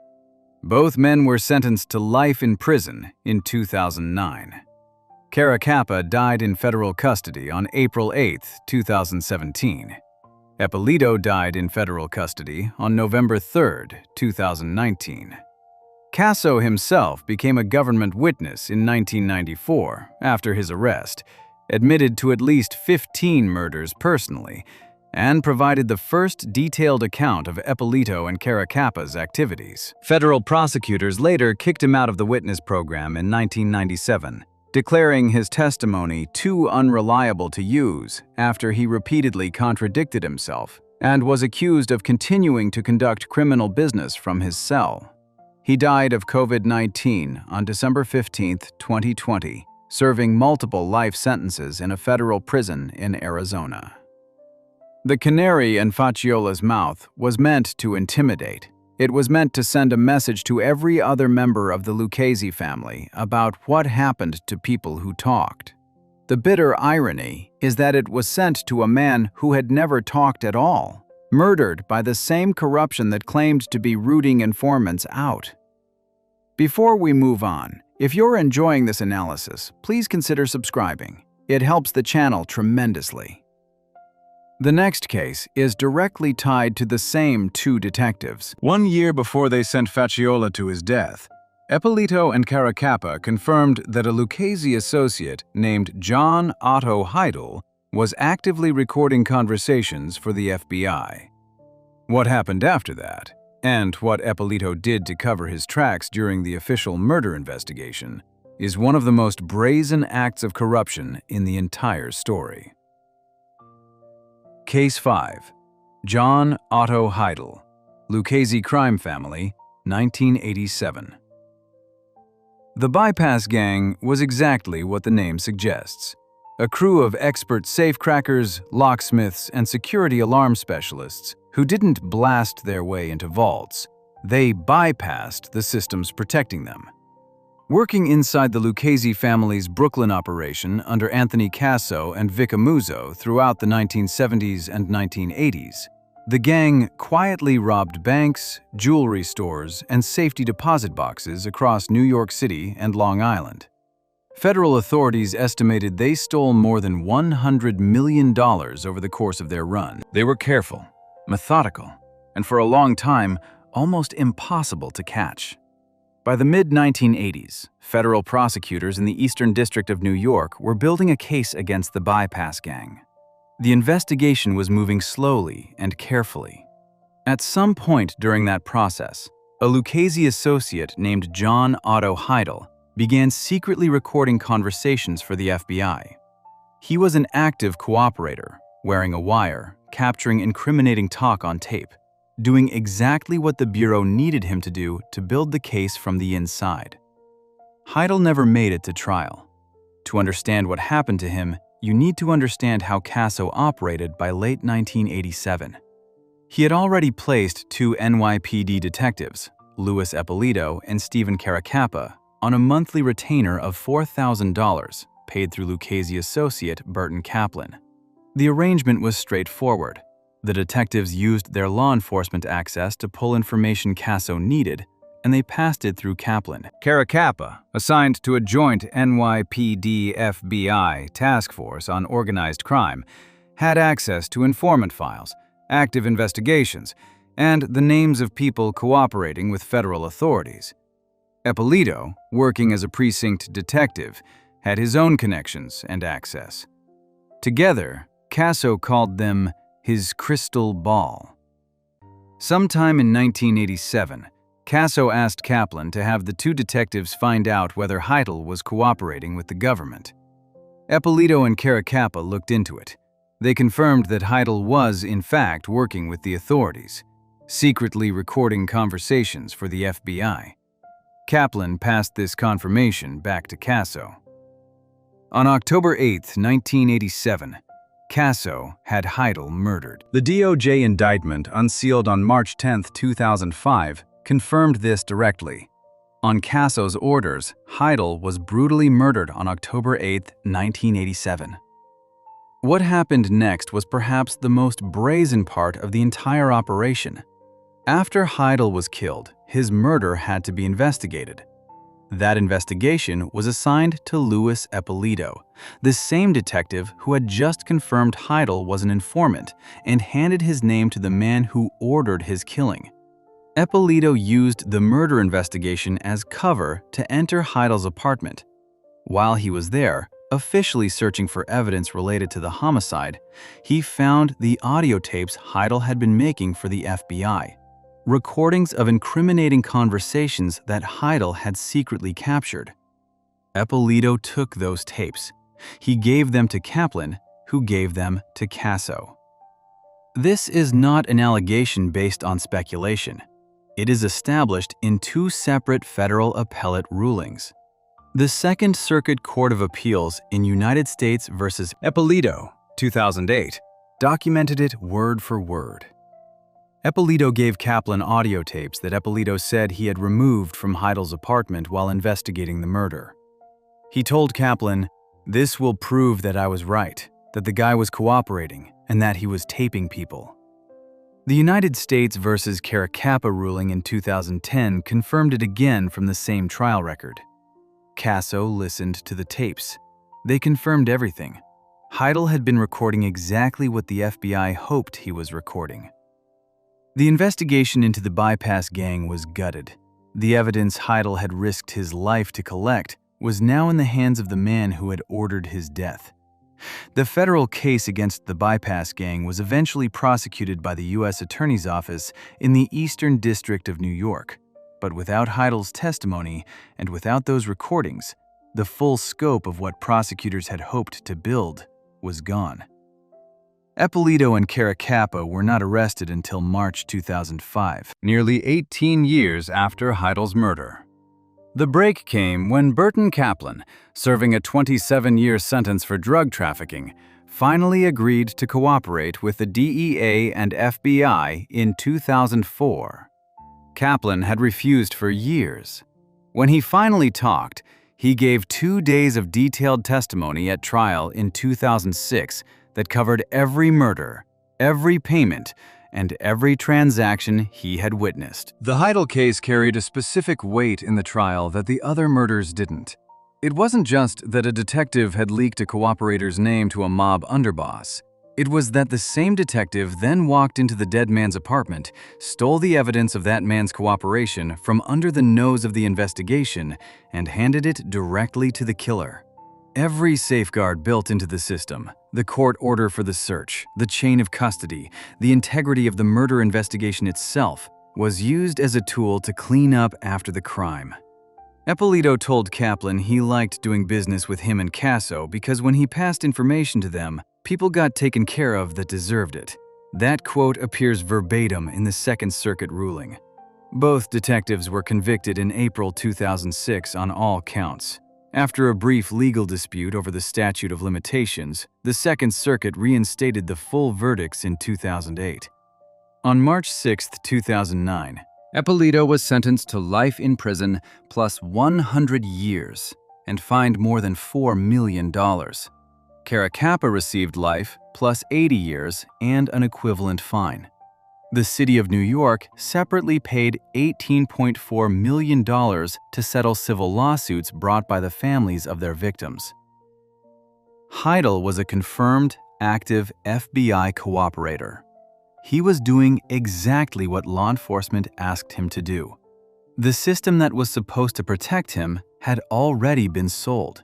Both men were sentenced to life in prison in 2009. Caracappa died in federal custody on April 8, 2017. Ippolito died in federal custody on November 3, 2019. Casso himself became a government witness in 1994 after his arrest, admitted to at least 15 murders personally, and provided the first detailed account of Ippolito and Caracappa's activities. Federal prosecutors later kicked him out of the witness program in 1997, declaring his testimony too unreliable to use after he repeatedly contradicted himself and was accused of continuing to conduct criminal business from his cell. He died of COVID-19 on December 15, 2020, serving multiple life sentences in a federal prison in Arizona. The canary in Facciola's mouth was meant to intimidate. It was meant to send a message to every other member of the Lucchese family about what happened to people who talked. The bitter irony is that it was sent to a man who had never talked at all, murdered by the same corruption that claimed to be rooting informants out. Before we move on, if you're enjoying this analysis, please consider subscribing. It helps the channel tremendously. The next case is directly tied to the same 2 detectives. 1 year before they sent Facciola to his death, Ippolito and Caracappa confirmed that a Lucchese associate named John Otto Heidel was actively recording conversations for the FBI. What happened after that, and what Ippolito did to cover his tracks during the official murder investigation, is one of the most brazen acts of corruption in the entire story. Case 5. John Otto Heidel, Lucchese crime family, 1987. The Bypass Gang was exactly what the name suggests. A crew of expert safecrackers, locksmiths, and security alarm specialists who didn't blast their way into vaults. They bypassed the systems protecting them. Working inside the Lucchese family's Brooklyn operation under Anthony Casso and Vic Amuzzo throughout the 1970s and 1980s, the gang quietly robbed banks, jewelry stores, and safety deposit boxes across New York City and Long Island. Federal authorities estimated they stole more than $100 million over the course of their run. They were careful, methodical, and for a long time, almost impossible to catch. By the mid-1980s, federal prosecutors in the Eastern District of New York were building a case against the Bypass Gang. The investigation was moving slowly and carefully. At some point during that process, a Lucchese associate named John Otto Heidel began secretly recording conversations for the FBI. He was an active cooperator, wearing a wire, capturing incriminating talk on tape, doing exactly what the Bureau needed him to do to build the case from the inside. Heidel never made it to trial. To understand what happened to him, you need to understand how Casso operated by late 1987. He had already placed two NYPD detectives, Louis Eppolito and Stephen Caracappa, on a monthly retainer of $4,000 paid through Lucchese associate Burton Kaplan. The arrangement was straightforward. The detectives used their law enforcement access to pull information Casso needed, and they passed it through Kaplan. Caracappa, assigned to a joint NYPD-FBI task force on organized crime, had access to informant files, active investigations, and the names of people cooperating with federal authorities. Eppolito, working as a precinct detective, had his own connections and access. Together, Casso called them his crystal ball. Sometime in 1987, Casso asked Kaplan to have the two detectives find out whether Heidel was cooperating with the government. Eppolito and Caracappa looked into it. They confirmed that Heidel was, in fact, working with the authorities, secretly recording conversations for the FBI. Kaplan passed this confirmation back to Casso. On October 8, 1987, Casso had Heidel murdered. The DOJ indictment, unsealed on March 10, 2005, confirmed this directly. On Casso's orders, Heidel was brutally murdered on October 8, 1987. What happened next was perhaps the most brazen part of the entire operation. After Heidel was killed, his murder had to be investigated. That investigation was assigned to Louis Eppolito, the same detective who had just confirmed Heidel was an informant and handed his name to the man who ordered his killing. Eppolito used the murder investigation as cover to enter Heidel's apartment. While he was there, officially searching for evidence related to the homicide, he found the audio tapes Heidel had been making for the FBI. Recordings of incriminating conversations that Heidel had secretly captured. Eppolito took those tapes. He gave them to Kaplan, who gave them to Casso. This is not an allegation based on speculation. It is established in two separate federal appellate rulings. The Second Circuit Court of Appeals in United States v. Eppolito, 2008, documented it word for word. Eppolito gave Kaplan audio tapes that Eppolito said he had removed from Heidel's apartment while investigating the murder. He told Kaplan, "This will prove that I was right, that the guy was cooperating, and that he was taping people." The United States v. Caracappa ruling in 2010 confirmed it again from the same trial record. Casso listened to the tapes. They confirmed everything. Heidel had been recording exactly what the FBI hoped he was recording. The investigation into the Bypass Gang was gutted. The evidence Heidel had risked his life to collect was now in the hands of the man who had ordered his death. The federal case against the Bypass Gang was eventually prosecuted by the U.S. Attorney's Office in the Eastern District of New York. But without Heidel's testimony and without those recordings, the full scope of what prosecutors had hoped to build was gone. Eppolito and Caracappa were not arrested until March 2005, nearly 18 years after Heidel's murder. The break came when Burton Kaplan, serving a 27-year sentence for drug trafficking, finally agreed to cooperate with the DEA and FBI in 2004. Kaplan had refused for years. When he finally talked, he gave 2 days of detailed testimony at trial in 2006 that covered every murder, every payment, and every transaction he had witnessed. The Heidel case carried a specific weight in the trial that the other murders didn't. It wasn't just that a detective had leaked a cooperator's name to a mob underboss. It was that the same detective then walked into the dead man's apartment, stole the evidence of that man's cooperation from under the nose of the investigation, and handed it directly to the killer. Every safeguard built into the system, the court order for the search, the chain of custody, the integrity of the murder investigation itself, was used as a tool to clean up after the crime. Ippolito told Kaplan he liked doing business with him and Casso because when he passed information to them, people got taken care of that deserved it. That quote appears verbatim in the Second Circuit ruling. Both detectives were convicted in April 2006 on all counts. After a brief legal dispute over the statute of limitations, the Second Circuit reinstated the full verdicts in 2008. On March 6, 2009, Ippolito was sentenced to life in prison plus 100 years and fined more than $4 million. Caracappa received life plus 80 years and an equivalent fine. The city of New York separately paid $18.4 million to settle civil lawsuits brought by the families of their victims. Heidel was a confirmed, active FBI cooperator. He was doing exactly what law enforcement asked him to do. The system that was supposed to protect him had already been sold.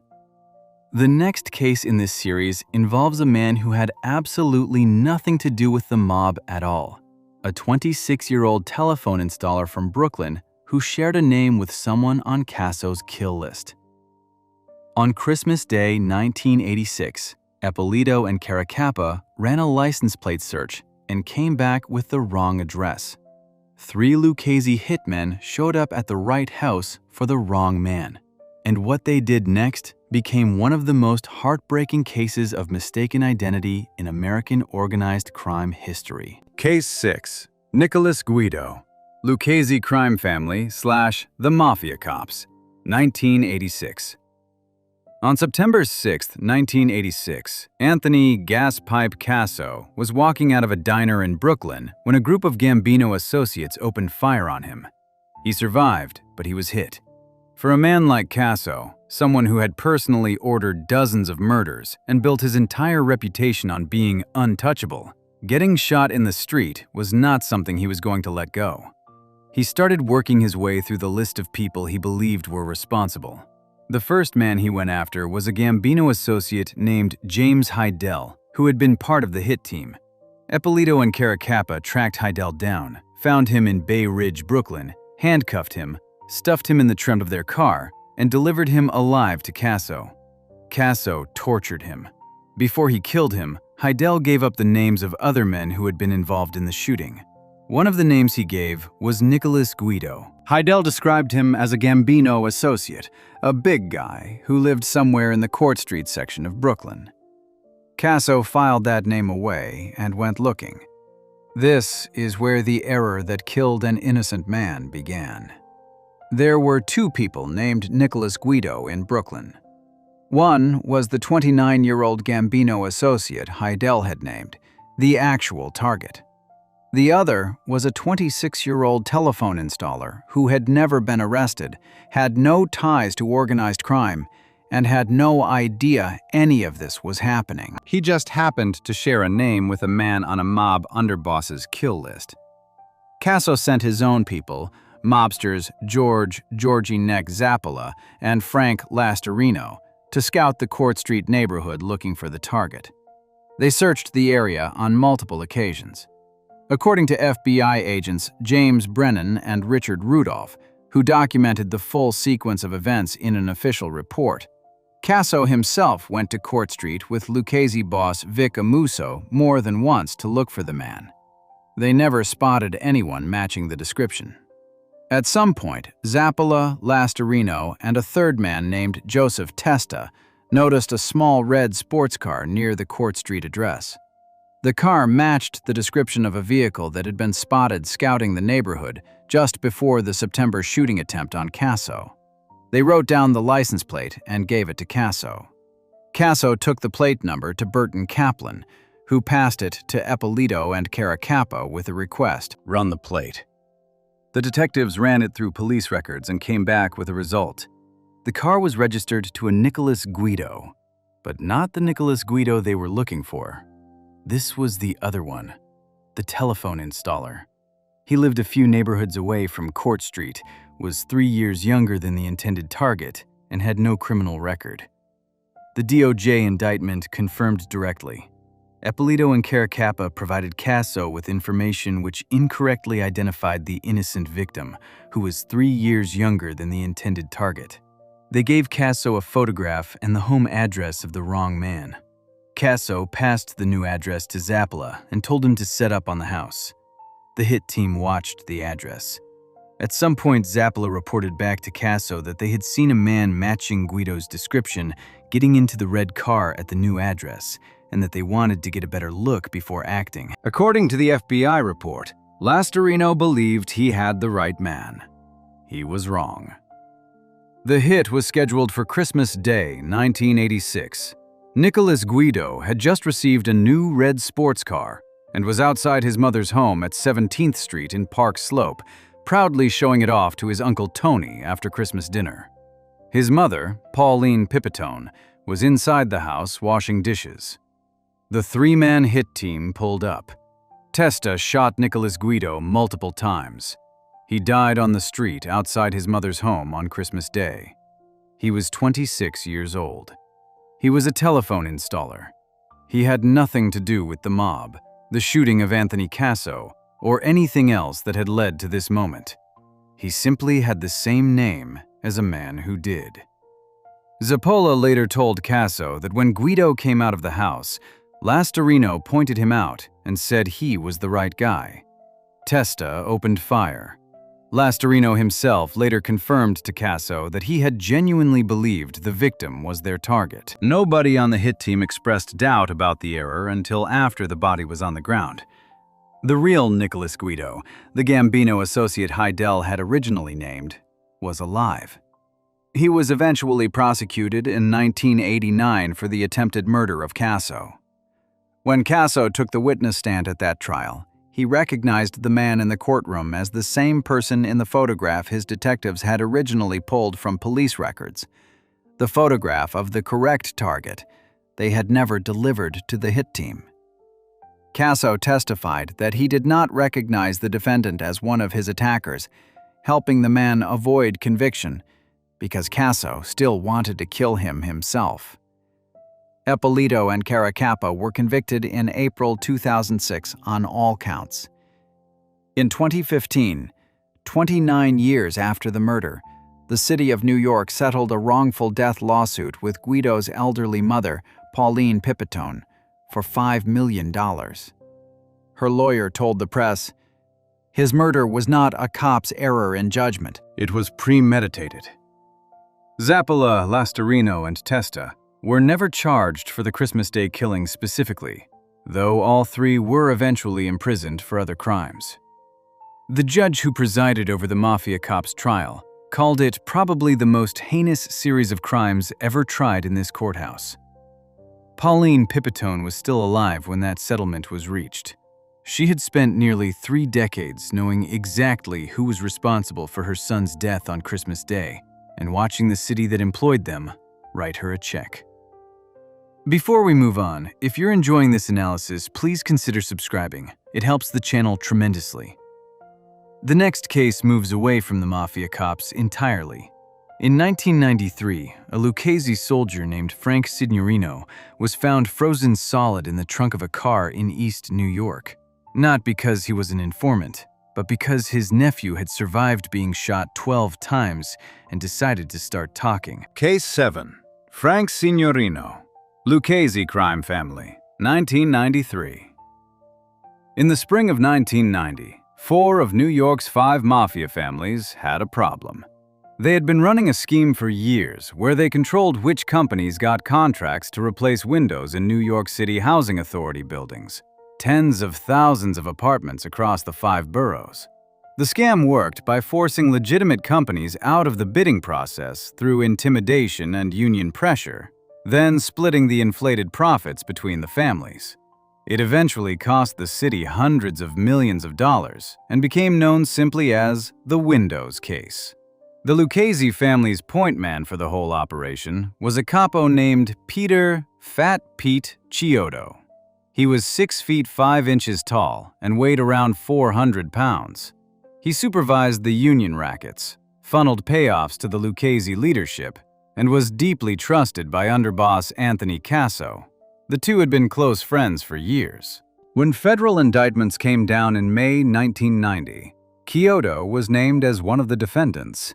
The next case in this series involves a man who had absolutely nothing to do with the mob at all. A 26-year-old telephone installer from Brooklyn who shared a name with someone on Casso's kill list. On Christmas Day 1986, Ippolito and Caracappa ran a license plate search and came back with the wrong address. 3 Lucchese hitmen showed up at the right house for the wrong man. And what they did next became one of the most heartbreaking cases of mistaken identity in American organized crime history. Case 6. Nicholas Guido. Lucchese crime family / the Mafia cops. 1986. On September 6, 1986, Anthony "Gaspipe" Casso was walking out of a diner in Brooklyn when a group of Gambino associates opened fire on him. He survived, but he was hit. For a man like Casso, someone who had personally ordered dozens of murders and built his entire reputation on being untouchable, getting shot in the street was not something he was going to let go. He started working his way through the list of people he believed were responsible. The first man he went after was a Gambino associate named James Heidel, who had been part of the hit team. Ippolito and Caracappa tracked Heidel down, found him in Bay Ridge, Brooklyn, handcuffed him, stuffed him in the trunk of their car, and delivered him alive to Casso. Casso tortured him. Before he killed him, Heidel gave up the names of other men who had been involved in the shooting. One of the names he gave was Nicholas Guido. Heidel described him as a Gambino associate, a big guy who lived somewhere in the Court Street section of Brooklyn. Casso filed that name away and went looking. This is where the error that killed an innocent man began. There were 2 people named Nicholas Guido in Brooklyn. One was the 29-year-old Gambino associate Heidel had named, the actual target. The other was a 26-year-old telephone installer who had never been arrested, had no ties to organized crime, and had no idea any of this was happening. He just happened to share a name with a man on a mob underboss's kill list. Casso sent his own people, mobsters Georgie Neck Zappola and Frank Lastarino, to scout the Court Street neighborhood looking for the target. They searched the area on multiple occasions. According to FBI agents James Brennan and Richard Rudolph, who documented the full sequence of events in an official report, Casso himself went to Court Street with Lucchese boss Vic Amuso more than once to look for the man. They never spotted anyone matching the description. At some point, Zappola, Lastarino, and a third man named Joseph Testa noticed a small red sports car near the Court Street address. The car matched the description of a vehicle that had been spotted scouting the neighborhood just before the September shooting attempt on Casso. They wrote down the license plate and gave it to Casso. Casso took the plate number to Burton Kaplan, who passed it to Ippolito and Caracappa with a request, "Run the plate." The detectives ran it through police records and came back with a result. The car was registered to a Nicholas Guido, but not the Nicholas Guido they were looking for. This was the other one, the telephone installer. He lived a few neighborhoods away from Court Street, was 3 years younger than the intended target, and had no criminal record. The DOJ indictment confirmed directly. Ippolito and Caracappa provided Casso with information which incorrectly identified the innocent victim, who was 3 years younger than the intended target. They gave Casso a photograph and the home address of the wrong man. Casso passed the new address to Zappola and told him to set up on the house. The hit team watched the address. At some point, Zappola reported back to Casso that they had seen a man matching Guido's description getting into the red car at the new address, and that they wanted to get a better look before acting. According to the FBI report, Lastarino believed he had the right man. He was wrong. The hit was scheduled for Christmas Day, 1986. Nicholas Guido had just received a new red sports car and was outside his mother's home at 17th Street in Park Slope, proudly showing it off to his Uncle Tony after Christmas dinner. His mother, Pauline Pipitone, was inside the house washing dishes. The three-man hit team pulled up. Testa shot Nicholas Guido multiple times. He died on the street outside his mother's home on Christmas Day. He was 26 years old. He was a telephone installer. He had nothing to do with the mob, the shooting of Anthony Casso, or anything else that had led to this moment. He simply had the same name as a man who did. Zappola later told Casso that when Guido came out of the house, Lastarino pointed him out and said he was the right guy. Testa opened fire. Lastarino himself later confirmed to Casso that he had genuinely believed the victim was their target. Nobody on the hit team expressed doubt about the error until after the body was on the ground. The real Nicholas Guido, the Gambino associate Heidel had originally named, was alive. He was eventually prosecuted in 1989 for the attempted murder of Casso. When Casso took the witness stand at that trial, he recognized the man in the courtroom as the same person in the photograph his detectives had originally pulled from police records. The photograph of the correct target they had never delivered to the hit team. Casso testified that he did not recognize the defendant as one of his attackers, helping the man avoid conviction because Casso still wanted to kill him himself. Ippolito and Caracappa were convicted in April 2006 on all counts. In 2015, 29 years after the murder, the city of New York settled a wrongful death lawsuit with Guido's elderly mother, Pauline Pipitone, for $5 million. Her lawyer told the press, "His murder was not a cop's error in judgment. It was premeditated." Zappola, Lastarino, and Testa were never charged for the Christmas Day killing specifically, though all three were eventually imprisoned for other crimes. The judge who presided over the Mafia cop's trial called it probably the most heinous series of crimes ever tried in this courthouse. Pauline Pipitone was still alive when that settlement was reached. She had spent nearly 3 decades knowing exactly who was responsible for her son's death on Christmas Day and watching the city that employed them write her a check. Before we move on, if you're enjoying this analysis, please consider subscribing. It helps the channel tremendously. The next case moves away from the Mafia cops entirely. In 1993, a Lucchese soldier named Frank Signorino was found frozen solid in the trunk of a car in East New York. Not because he was an informant, but because his nephew had survived being shot 12 times and decided to start talking. Case 7. Frank Signorino. Lucchese crime family, 1993. In the spring of 1990, 4 of New York's 5 Mafia families had a problem. They had been running a scheme for years where they controlled which companies got contracts to replace windows in New York City Housing Authority buildings, tens of thousands of apartments across the 5 boroughs. The scam worked by forcing legitimate companies out of the bidding process through intimidation and union pressure, then splitting the inflated profits between the families. It eventually cost the city hundreds of millions of dollars and became known simply as the Windows case. The Lucchese family's point man for the whole operation was a capo named Peter "Fat Pete" Chiodo. He was 6 feet 5 inches tall and weighed around 400 pounds. He supervised the union rackets, funneled payoffs to the Lucchese leadership, and was deeply trusted by underboss Anthony Casso. The two had been close friends for years. When federal indictments came down in May 1990, Otto was named as one of the defendants.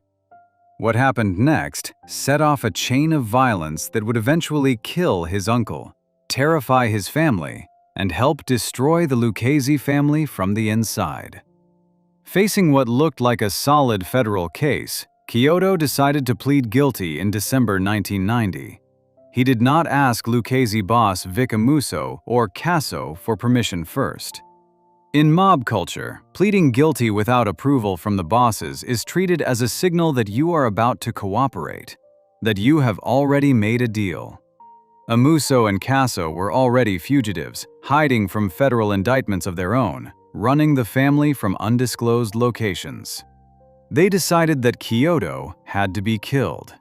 What happened next set off a chain of violence that would eventually kill his uncle, terrify his family, and help destroy the Lucchese family from the inside. Facing what looked like a solid federal case, Otto decided to plead guilty in December 1990. He did not ask Lucchese boss Vic Amuso or Casso for permission first. In mob culture, pleading guilty without approval from the bosses is treated as a signal that you are about to cooperate, that you have already made a deal. Amuso and Casso were already fugitives, hiding from federal indictments of their own, running the family from undisclosed locations. They decided that Otto had to be killed.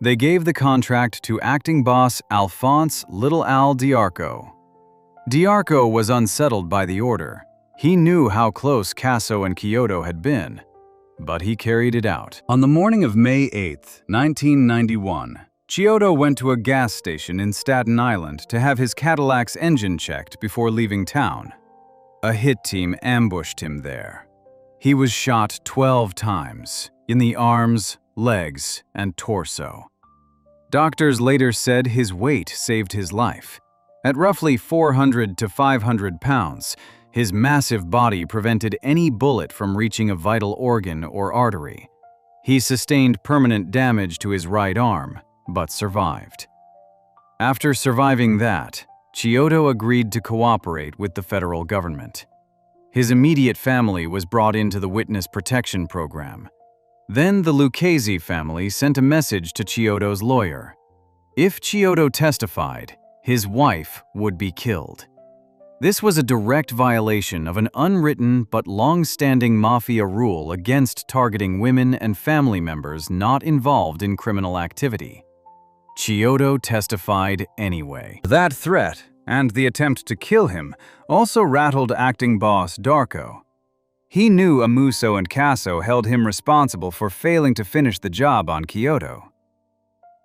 They gave the contract to acting boss Alphonse Little Al Diarco. Diarco was unsettled by the order. He knew how close Casso and Otto had been, but he carried it out. On the morning of May 8, 1991, Otto went to a gas station in Staten Island to have his Cadillac's engine checked before leaving town. A hit team ambushed him there. He was shot 12 times, in the arms, legs, and torso. Doctors later said his weight saved his life. At roughly 400 to 500 pounds, his massive body prevented any bullet from reaching a vital organ or artery. He sustained permanent damage to his right arm, but survived. After surviving that, Otto agreed to cooperate with the federal government. His immediate family was brought into the Witness Protection Program. Then the Lucchese family sent a message to Otto's lawyer. If Otto testified, his wife would be killed. This was a direct violation of an unwritten but long-standing Mafia rule against targeting women and family members not involved in criminal activity. Otto testified anyway. That threat, and the attempt to kill him, also rattled acting boss Darko. He knew Amuso and Casso held him responsible for failing to finish the job on Otto.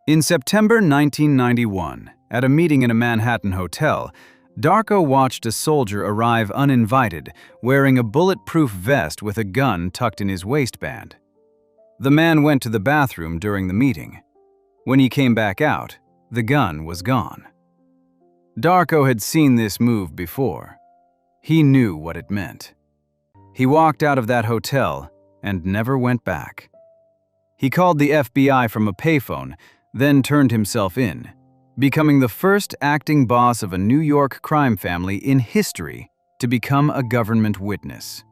In September 1991, at a meeting in a Manhattan hotel, Darko watched a soldier arrive uninvited, wearing a bulletproof vest with a gun tucked in his waistband. The man went to the bathroom during the meeting. When he came back out, the gun was gone. Darko had seen this move before. He knew what it meant. He walked out of that hotel and never went back. He called the FBI from a payphone, then turned himself in, becoming the first acting boss of a New York crime family in history to become a government witness.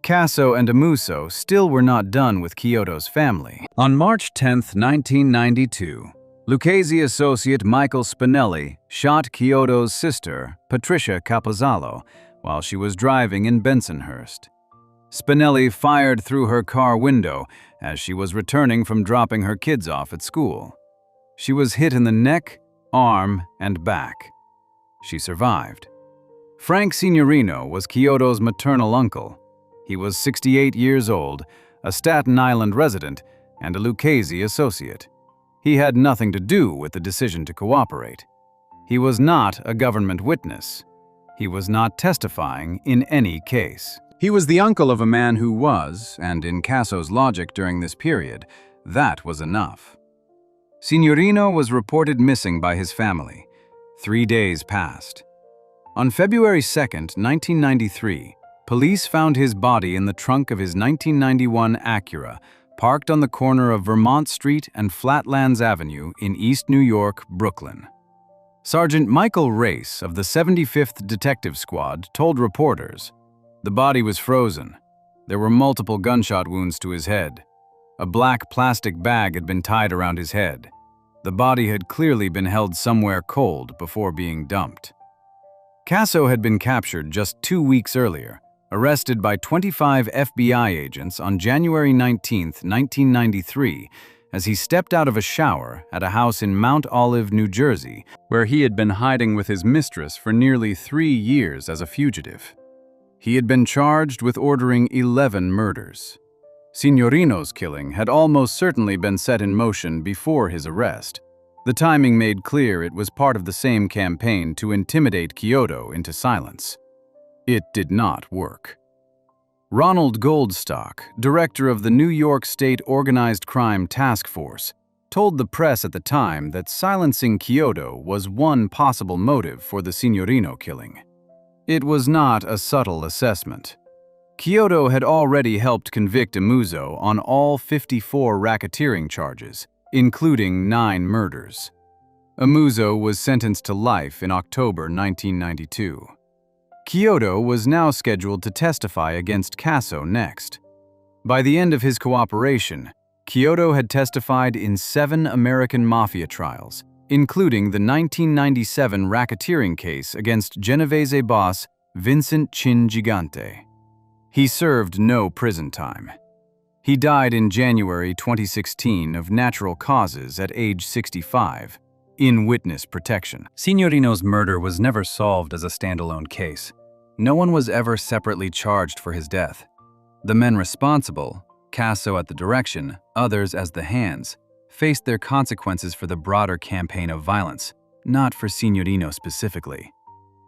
Casso and Amuso still were not done with Otto's family. On March 10, 1992, Lucchese associate Michael Spinelli shot Otto's sister, Patricia Capozzalo, while she was driving in Bensonhurst. Spinelli fired through her car window as she was returning from dropping her kids off at school. She was hit in the neck, arm, and back. She survived. Frank Signorino was Otto's maternal uncle. He was 68 years old, a Staten Island resident, and a Lucchese associate. He had nothing to do with the decision to cooperate. He was not a government witness. He was not testifying in any case. He was the uncle of a man who was, and in Casso's logic during this period, that was enough. Signorino was reported missing by his family. 3 days passed. On February 2, 1993, police found his body in the trunk of his 1991 Acura, parked on the corner of Vermont Street and Flatlands Avenue in East New York, Brooklyn. Sergeant Michael Race of the 75th Detective Squad told reporters, the body was frozen. There were multiple gunshot wounds to his head. A black plastic bag had been tied around his head. The body had clearly been held somewhere cold before being dumped. Casso had been captured just 2 weeks earlier, arrested by 25 FBI agents on January 19, 1993, as he stepped out of a shower at a house in Mount Olive, New Jersey, where he had been hiding with his mistress for nearly 3 years as a fugitive. He had been charged with ordering 11 murders. Signorino's killing had almost certainly been set in motion before his arrest. The timing made clear it was part of the same campaign to intimidate Kyoto into silence. It did not work. Ronald Goldstock, director of the New York State Organized Crime Task Force, told the press at the time that silencing Kyoto was one possible motive for the Signorino killing. It was not a subtle assessment. Kyoto had already helped convict Amuso on all 54 racketeering charges, including 9 murders. Amuso was sentenced to life in October 1992. Kyoto was now scheduled to testify against Casso next. By the end of his cooperation, Kyoto had testified in 7 American Mafia trials, including the 1997 racketeering case against Genovese boss Vincent Chin Gigante. He served no prison time. He died in January 2016 of natural causes at age 65, in witness protection. Signorino's murder was never solved as a standalone case. No one was ever separately charged for his death. The men responsible, Casso at the direction, others as the hands, faced their consequences for the broader campaign of violence, not for Signorino specifically.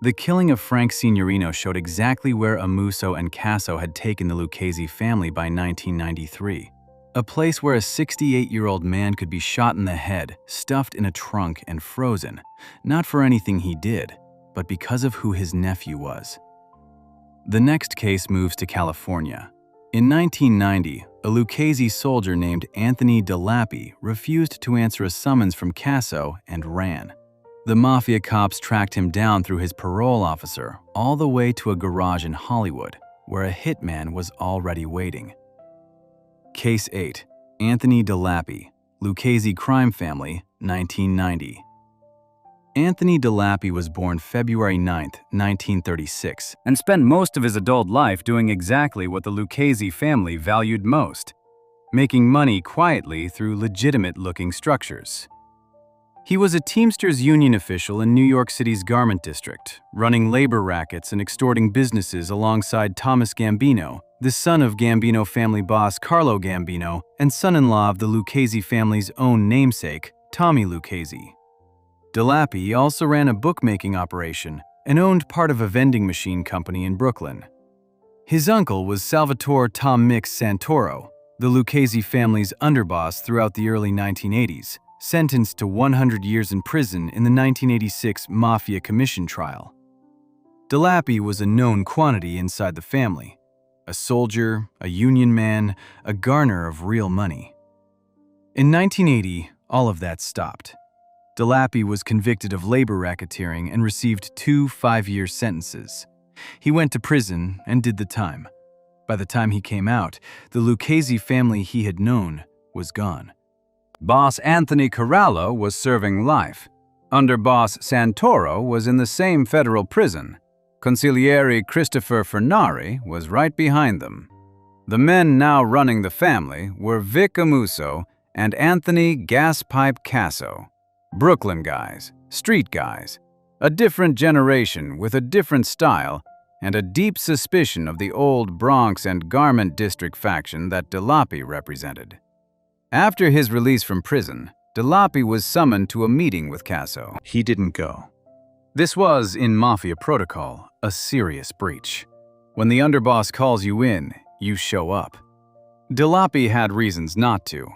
The killing of Frank Signorino showed exactly where Amuso and Casso had taken the Lucchese family by 1993. A place where a 68-year-old man could be shot in the head, stuffed in a trunk, and frozen, not for anything he did, but because of who his nephew was. The next case moves to California. In 1990, a Lucchese soldier named Anthony Dilapi refused to answer a summons from Casso and ran. The Mafia cops tracked him down through his parole officer all the way to a garage in Hollywood, where a hitman was already waiting. Case 8. Anthony Dilapi, Lucchese crime family, 1990. Anthony Dilapi was born February 9, 1936, and spent most of his adult life doing exactly what the Lucchese family valued most: making money quietly through legitimate-looking structures. He was a Teamsters union official in New York City's Garment District, running labor rackets and extorting businesses alongside Thomas Gambino, the son of Gambino family boss Carlo Gambino and son-in-law of the Lucchese family's own namesake, Tommy Lucchese. Dilapi also ran a bookmaking operation and owned part of a vending machine company in Brooklyn. His uncle was Salvatore Tom Mix Santoro, the Lucchese family's underboss throughout the early 1980s, sentenced to 100 years in prison in the 1986 Mafia Commission trial. Dilapi was a known quantity inside the family: a soldier, a union man, a garner of real money. In 1980, all of that stopped. Dilapi was convicted of labor racketeering and received 2 5-year sentences. He went to prison and did the time. By the time he came out, the Lucchese family he had known was gone. Boss Anthony Corallo was serving life. Underboss Santoro was in the same federal prison. Consigliere Christopher Fernari was right behind them. The men now running the family were Vic Amuso and Anthony Gaspipe Casso. Brooklyn guys, street guys, a different generation with a different style and a deep suspicion of the old Bronx and Garment District faction that Dilapi represented. After his release from prison, Dilapi was summoned to a meeting with Casso. He didn't go. This was, in Mafia protocol, a serious breach. When the underboss calls you in, you show up. Dilapi had reasons not to.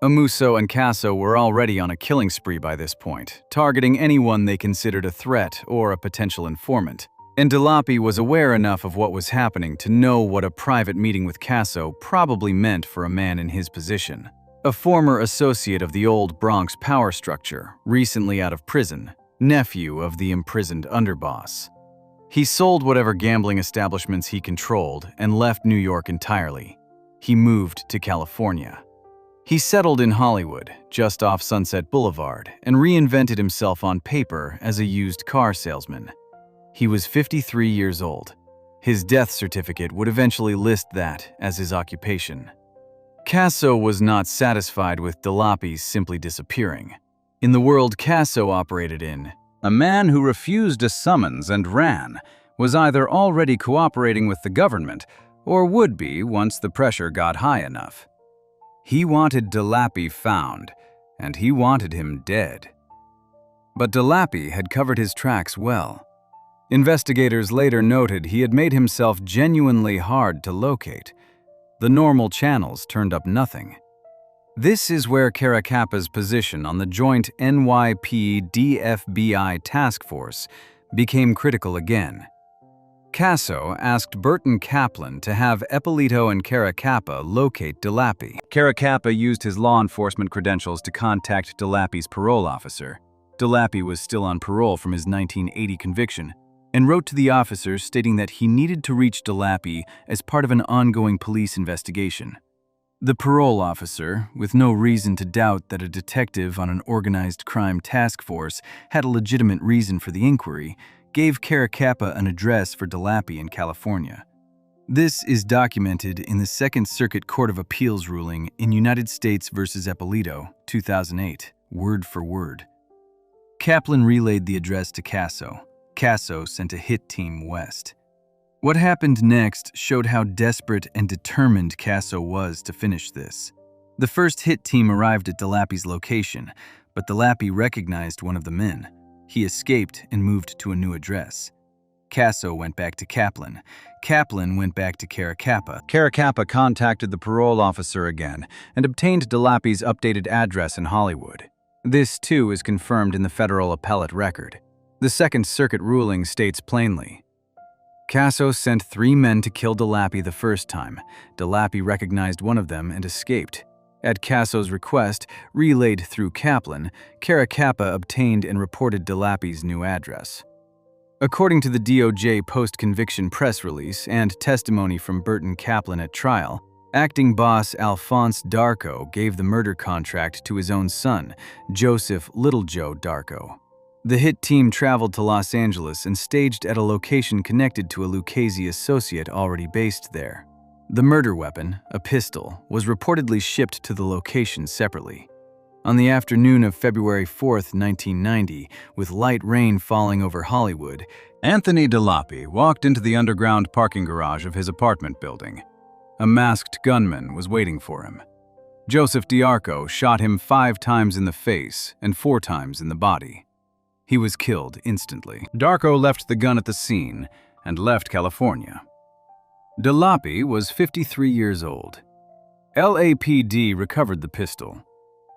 Amuso and Casso were already on a killing spree by this point, targeting anyone they considered a threat or a potential informant. And Dilapi was aware enough of what was happening to know what a private meeting with Casso probably meant for a man in his position. A former associate of the old Bronx power structure, recently out of prison, nephew of the imprisoned underboss. He sold whatever gambling establishments he controlled and left New York entirely. He moved to California. He settled in Hollywood, just off Sunset Boulevard, and reinvented himself on paper as a used car salesman. He was 53 years old. His death certificate would eventually list that as his occupation. Casso was not satisfied with Dilapi simply disappearing. In the world Casso operated in, A man who refused a summons and ran was either already cooperating with the government or would be once the pressure got high enough. He wanted Dilapi found, and he wanted him dead. But Dilapi had covered his tracks well. Investigators later noted he had made himself genuinely hard to locate. The normal channels turned up nothing. This is where Caracappa's position on the joint NYPD-FBI task force became critical again. Casso asked Burton Kaplan to have Ippolito and Caracappa locate Dilapi. Caracappa used his law enforcement credentials to contact Dilapi's parole officer. Dilapi was still on parole from his 1980 conviction, and wrote to the officer stating that he needed to reach Dilapi as part of an ongoing police investigation. The parole officer, with no reason to doubt that a detective on an organized crime task force had a legitimate reason for the inquiry, gave Caracappa an address for Dilapi in California. This is documented in the Second Circuit Court of Appeals ruling in United States v. Ippolito, 2008, word for word. Kaplan relayed the address to Casso. Casso sent a hit team west. What happened next showed how desperate and determined Casso was to finish this. The first hit team arrived at Dilapi's location, but Dilapi recognized one of the men. He escaped and moved to a new address. Casso went back to Kaplan. Kaplan went back to Caracappa. Caracappa contacted the parole officer again and obtained Dilapi's updated address in Hollywood. This, too, is confirmed in the federal appellate record. The Second Circuit ruling states plainly, Casso sent 3 men to kill Dilapi the first time. Dilapi recognized one of them and escaped. At Casso's request, relayed through Kaplan, Caracappa obtained and reported Dilapi's new address. According to the DOJ post-conviction press release and testimony from Burton Kaplan at trial, acting boss Alphonse Darko gave the murder contract to his own son, Joseph Little Joe Darko. The hit team traveled to Los Angeles and staged at a location connected to a Lucchese associate already based there. The murder weapon, a pistol, was reportedly shipped to the location separately. On the afternoon of February 4, 1990, with light rain falling over Hollywood, Anthony Dilapi walked into the underground parking garage of his apartment building. A masked gunman was waiting for him. Joseph Darko shot him 5 times in the face and 4 times in the body. He was killed instantly. Darko left the gun at the scene and left California. Dilapi was 53 years old. LAPD recovered the pistol.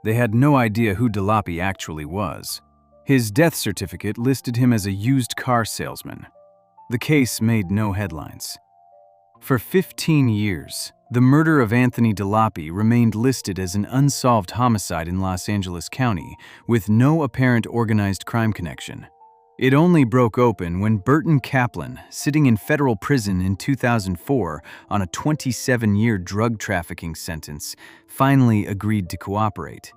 They had no idea who Dilapi actually was. His death certificate listed him as a used car salesman. The case made no headlines. For 15 years, the murder of Anthony Dilapi remained listed as an unsolved homicide in Los Angeles County with no apparent organized crime connection. It only broke open when Burton Kaplan, sitting in federal prison in 2004 on a 27-year drug trafficking sentence, finally agreed to cooperate.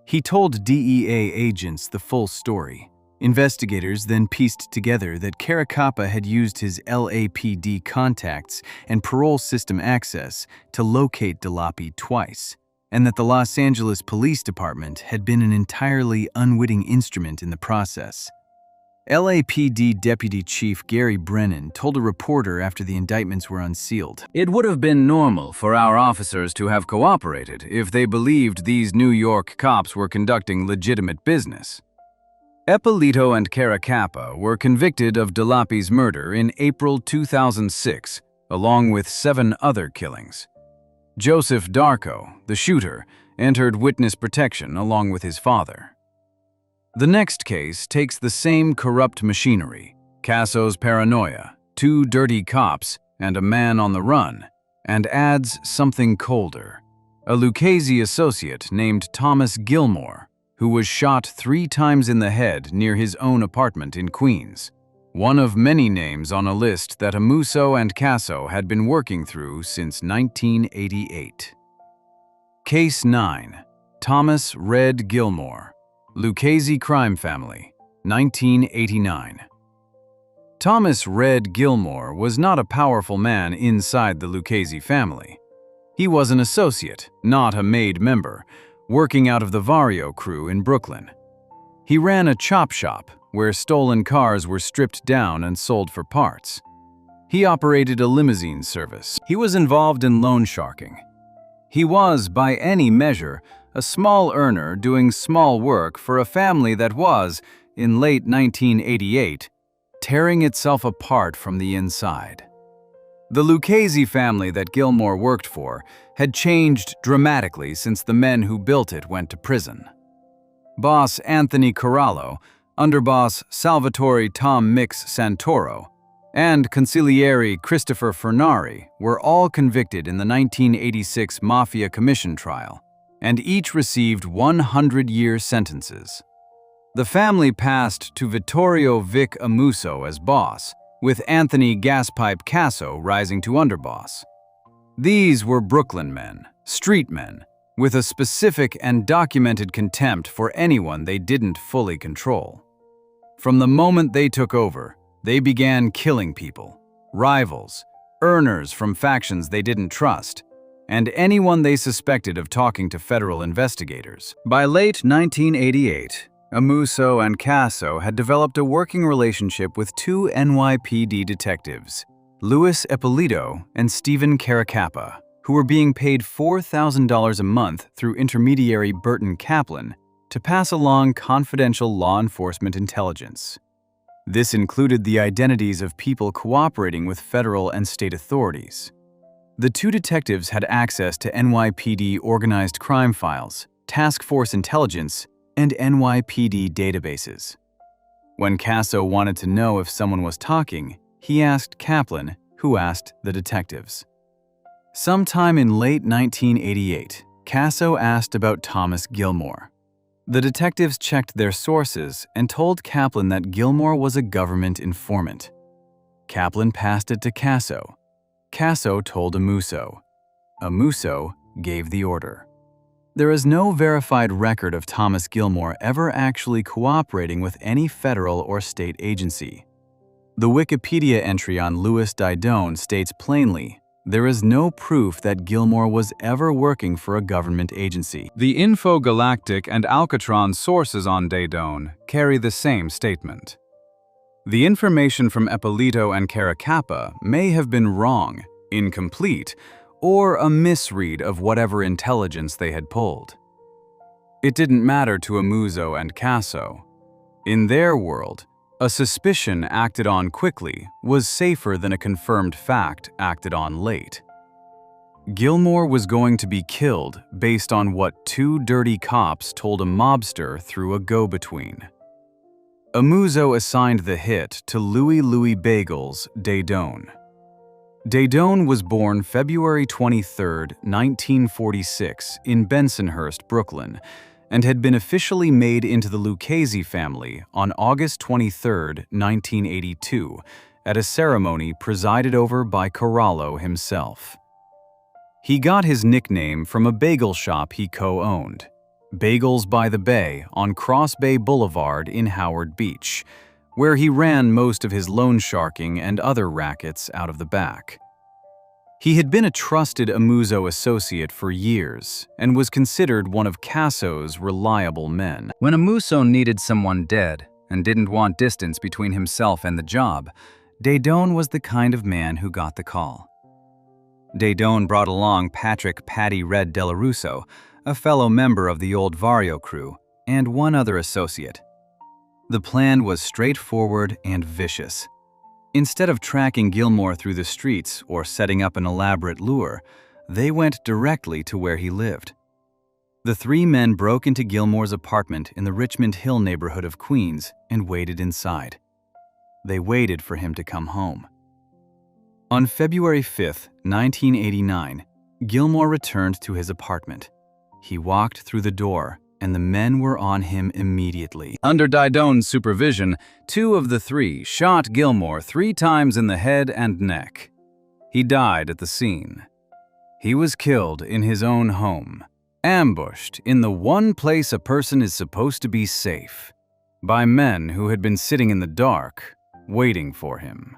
He told DEA agents the full story. Investigators then pieced together that Caracappa had used his LAPD contacts and parole system access to locate Dilapi twice, and that the Los Angeles Police Department had been an entirely unwitting instrument in the process. LAPD Deputy Chief Gary Brennan told a reporter after the indictments were unsealed, It would have been normal for our officers to have cooperated if they believed these New York cops were conducting legitimate business. Ippolito and Caracappa were convicted of Dilapi's murder in April 2006, along with 7 other killings. Joseph Darko, the shooter, entered witness protection along with his father. The next case takes the same corrupt machinery, Casso's paranoia, 2 dirty cops, and a man on the run, and adds something colder, a Lucchese associate named Thomas Gilmore, who was shot 3 times in the head near his own apartment in Queens, one of many names on a list that Amuso and Casso had been working through since 1988. Case 9. Thomas Red Gilmore, Lucchese Crime Family, 1989. Thomas Red Gilmore was not a powerful man inside the Lucchese family. He was an associate, not a made member, working out of the Vario crew in Brooklyn. He ran a chop shop where stolen cars were stripped down and sold for parts. He operated a limousine service. He was involved in loan sharking. He was, by any measure, a small earner doing small work for a family that was, in late 1988, tearing itself apart from the inside. The Lucchese family that Gilmore worked for had changed dramatically since the men who built it went to prison. Boss Anthony Corallo, underboss Salvatore Tom Mix Santoro, and consigliere Christopher Fernari were all convicted in the 1986 Mafia Commission trial, and each received 100-year sentences. The family passed to Vittorio Vic Amuso as boss, with Anthony Gaspipe Casso rising to underboss. These were Brooklyn men, street men, with a specific and documented contempt for anyone they didn't fully control. From the moment they took over, they began killing people, rivals, earners from factions they didn't trust, and anyone they suspected of talking to federal investigators. By late 1988, Amuso and Casso had developed a working relationship with two NYPD detectives, Louis Ippolito and Stephen Caracappa, who were being paid $4,000 a month through intermediary Burton Kaplan to pass along confidential law enforcement intelligence. This included the identities of people cooperating with federal and state authorities. The two detectives had access to NYPD organized crime files, task force intelligence, and NYPD databases. When Casso wanted to know if someone was talking, he asked Kaplan, who asked the detectives. Sometime in late 1988, Casso asked about Thomas Gilmore. The detectives checked their sources and told Kaplan that Gilmore was a government informant. Kaplan passed it to Casso. Casso told Amuso. Amuso gave the order. There is no verified record of Thomas Gilmore ever actually cooperating with any federal or state agency. The Wikipedia entry on Louis Didone states plainly, there is no proof that Gilmore was ever working for a government agency. The Infogalactic and Alcatron sources on Didone carry the same statement. The information from Ippolito and Caracappa may have been wrong, incomplete, or a misread of whatever intelligence they had pulled. It didn't matter to Amuso and Casso. In their world, a suspicion acted on quickly was safer than a confirmed fact acted on late. Gilmore was going to be killed based on what two dirty cops told a mobster through a go-between. Amuso assigned the hit to Louis Bagels Didone. Didone was born February 23, 1946, in Bensonhurst, Brooklyn, and had been officially made into the Lucchese family on August 23, 1982, at a ceremony presided over by Corallo himself. He got his nickname from a bagel shop he co-owned, Bagels by the Bay on Cross Bay Boulevard in Howard Beach, where he ran most of his loan sharking and other rackets out of the back. He had been a trusted Amuso associate for years and was considered one of Casso's reliable men. When Amuso needed someone dead and didn't want distance between himself and the job, Didone was the kind of man who got the call. Didone brought along Patrick "Patty Red" Delarusso, a fellow member of the old Vario crew, and one other associate. The plan was straightforward and vicious. Instead of tracking Gilmore through the streets or setting up an elaborate lure, they went directly to where he lived. The three men broke into Gilmore's apartment in the Richmond Hill neighborhood of Queens and waited inside. They waited for him to come home. On February 5, 1989, Gilmore returned to his apartment. He walked through the door, and the men were on him immediately. Under Didone's supervision, two of the three shot Gilmore 3 times in the head and neck. He died at the scene. He was killed in his own home, ambushed in the one place a person is supposed to be safe, by men who had been sitting in the dark, waiting for him.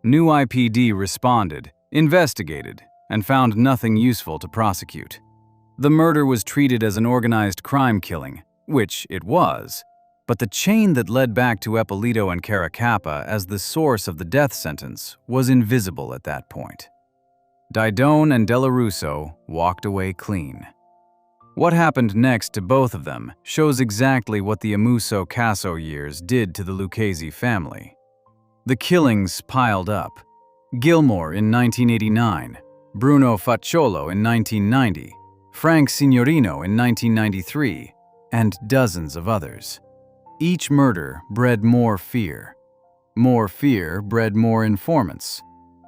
New IPD responded, investigated, and found nothing useful to prosecute. The murder was treated as an organized crime killing, which it was, but the chain that led back to Ippolito and Caracappa as the source of the death sentence was invisible at that point. Didone and Della Russo walked away clean. What happened next to both of them shows exactly what the Amuso Caso years did to the Lucchese family. The killings piled up. Gilmore in 1989, Bruno Facciola in 1990, Frank Signorino in 1993, and dozens of others. Each murder bred more fear. More fear bred more informants.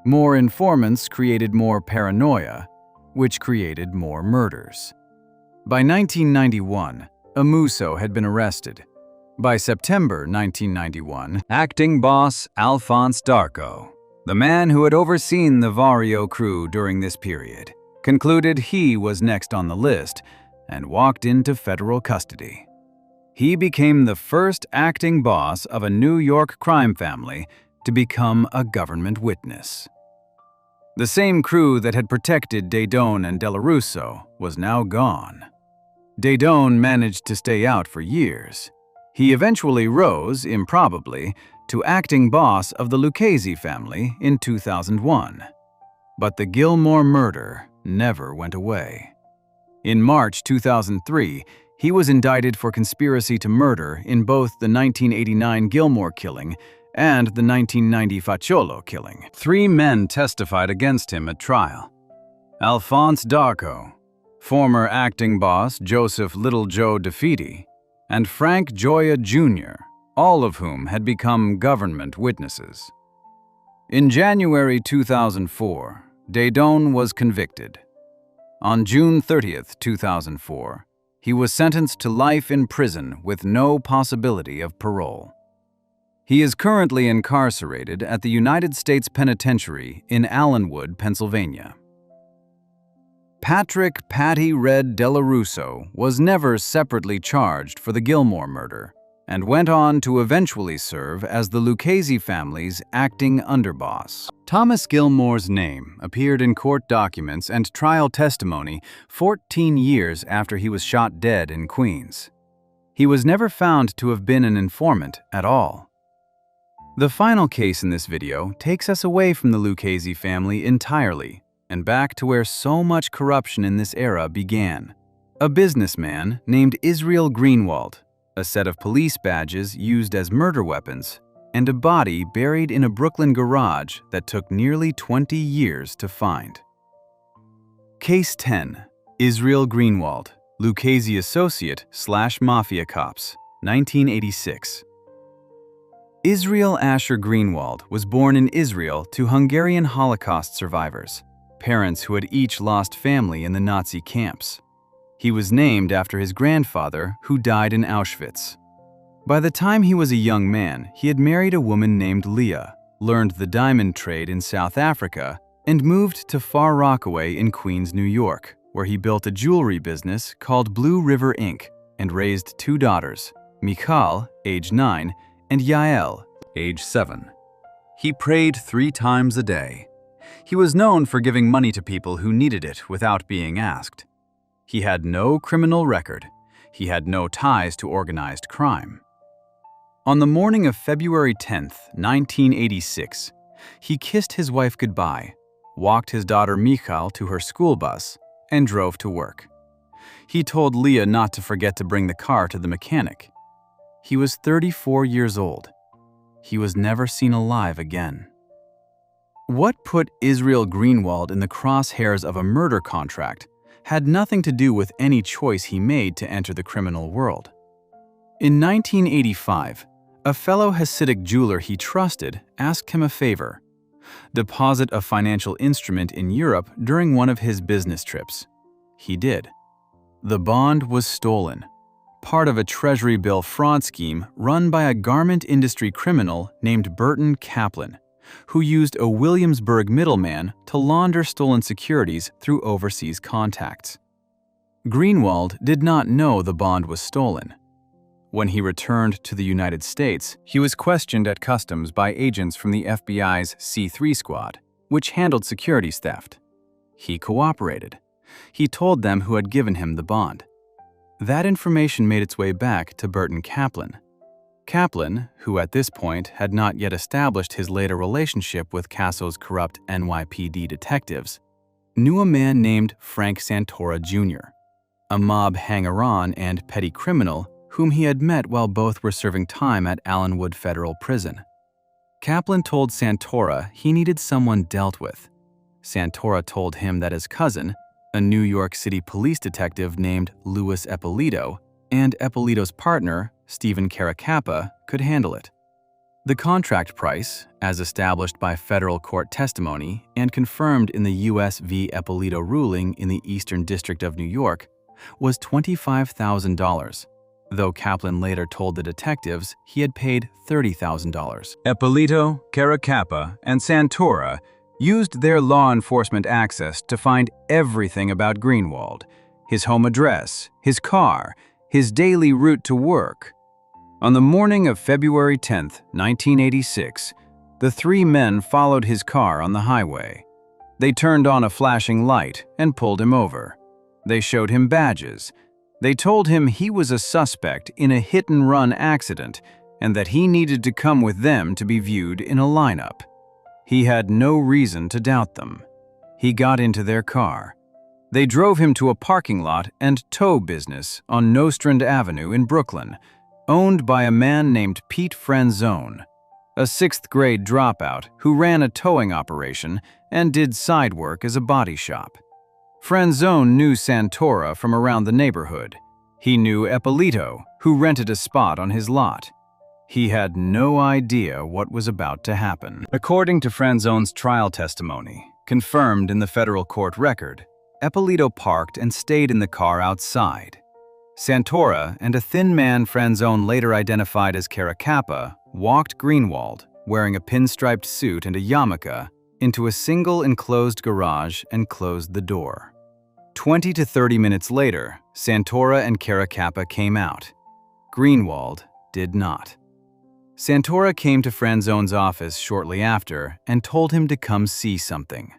More informants created more paranoia, which created more murders. By 1991, Amuso had been arrested. By September 1991, Acting boss Alphonse Darco, the man who had overseen the Vario crew during this period, concluded he was next on the list and walked into federal custody. He became the first acting boss of a New York crime family to become a government witness. The same crew that had protected Didone and Della Russo was now gone. Didone managed to stay out for years. He eventually rose, improbably, to acting boss of the Lucchese family in 2001. But the Gilmore murder never went away. In March 2003, he was indicted for conspiracy to murder in both the 1989 Gilmore killing and the 1990 Facciola killing. 3 men testified against him at trial. Alphonse Darco, former acting boss Joseph Little Joe DeFiti, and Frank Gioia Jr., all of whom had become government witnesses. In January 2004, Didone was convicted. On June 30, 2004, he was sentenced to life in prison with no possibility of parole. He is currently incarcerated at the United States Penitentiary in Allenwood, Pennsylvania. Patrick "Patty Red" Della Russo was never separately charged for the Gilmore murder and went on to eventually serve as the Lucchese family's acting underboss. Thomas Gilmore's name appeared in court documents and trial testimony 14 years after he was shot dead in Queens. He was never found to have been an informant at all. The final case in this video takes us away from the Lucchese family entirely and back to where so much corruption in this era began. A businessman named Israel Greenwald, a set of police badges used as murder weapons, and a body buried in a Brooklyn garage that took nearly 20 years to find. Case 10. Israel Greenwald, Lucchese associate / Mafia cops, 1986. Israel Asher Greenwald was born in Israel to Hungarian Holocaust survivors, parents who had each lost family in the Nazi camps. He was named after his grandfather, who died in Auschwitz. By the time he was a young man, he had married a woman named Leah, learned the diamond trade in South Africa, and moved to Far Rockaway in Queens, New York, where he built a jewelry business called Blue River Inc. and raised 2 daughters, Michal, age 9, and Yael, age 7. He prayed 3 times a day. He was known for giving money to people who needed it without being asked. He had no criminal record. He had no ties to organized crime. On the morning of February 10, 1986, he kissed his wife goodbye, walked his daughter Michal to her school bus, and drove to work. He told Leah not to forget to bring the car to the mechanic. He was 34 years old. He was never seen alive again. What put Israel Greenwald in the crosshairs of a murder contract had nothing to do with any choice he made to enter the criminal world. In 1985, a fellow Hasidic jeweler he trusted asked him a favor: deposit a financial instrument in Europe during one of his business trips. He did. The bond was stolen, part of a treasury bill fraud scheme run by a garment industry criminal named Burton Kaplan, who used a Williamsburg middleman to launder stolen securities through overseas contacts. Greenwald did not know the bond was stolen. When he returned to the United States, he was questioned at customs by agents from the FBI's C3 squad, which handled securities theft. He cooperated. He told them who had given him the bond. That information made its way back to Burton Kaplan. Kaplan, who at this point had not yet established his later relationship with Casso's corrupt NYPD detectives, knew a man named Frank Santora Jr., a mob hanger-on and petty criminal whom he had met while both were serving time at Allenwood Federal Prison. Kaplan told Santora he needed someone dealt with. Santora told him that his cousin, a New York City police detective named Louis Eppolito, and Eppolito's partner, Stephen Caracappa, could handle it. The contract price, as established by federal court testimony and confirmed in the U.S. v. Eppolito ruling in the Eastern District of New York, was $25,000, though Kaplan later told the detectives he had paid $30,000. Eppolito, Caracappa, and Santora used their law enforcement access to find everything about Greenwald: his home address, his car, his daily route to work. On the morning of February 10, 1986, the three men followed his car on the highway. They turned on a flashing light and pulled him over. They showed him badges. They told him he was a suspect in a hit-and-run accident and that he needed to come with them to be viewed in a lineup. He had no reason to doubt them. He got into their car. They drove him to a parking lot and tow business on Nostrand Avenue in Brooklyn, owned by a man named Pete Franzone, a sixth-grade dropout who ran a towing operation and did side work as a body shop. Franzone knew Santora from around the neighborhood. He knew Eppolito, who rented a spot on his lot. He had no idea what was about to happen. According to Franzone's trial testimony, confirmed in the federal court record, Eppolito parked and stayed in the car outside. Santora and a thin man Franzone later identified as Caracappa walked Greenwald, wearing a pinstriped suit and a yarmulke, into a single enclosed garage and closed the door. 20 to 30 minutes later, Santora and Caracappa came out. Greenwald did not. Santora came to Franzone's office shortly after and told him to come see something.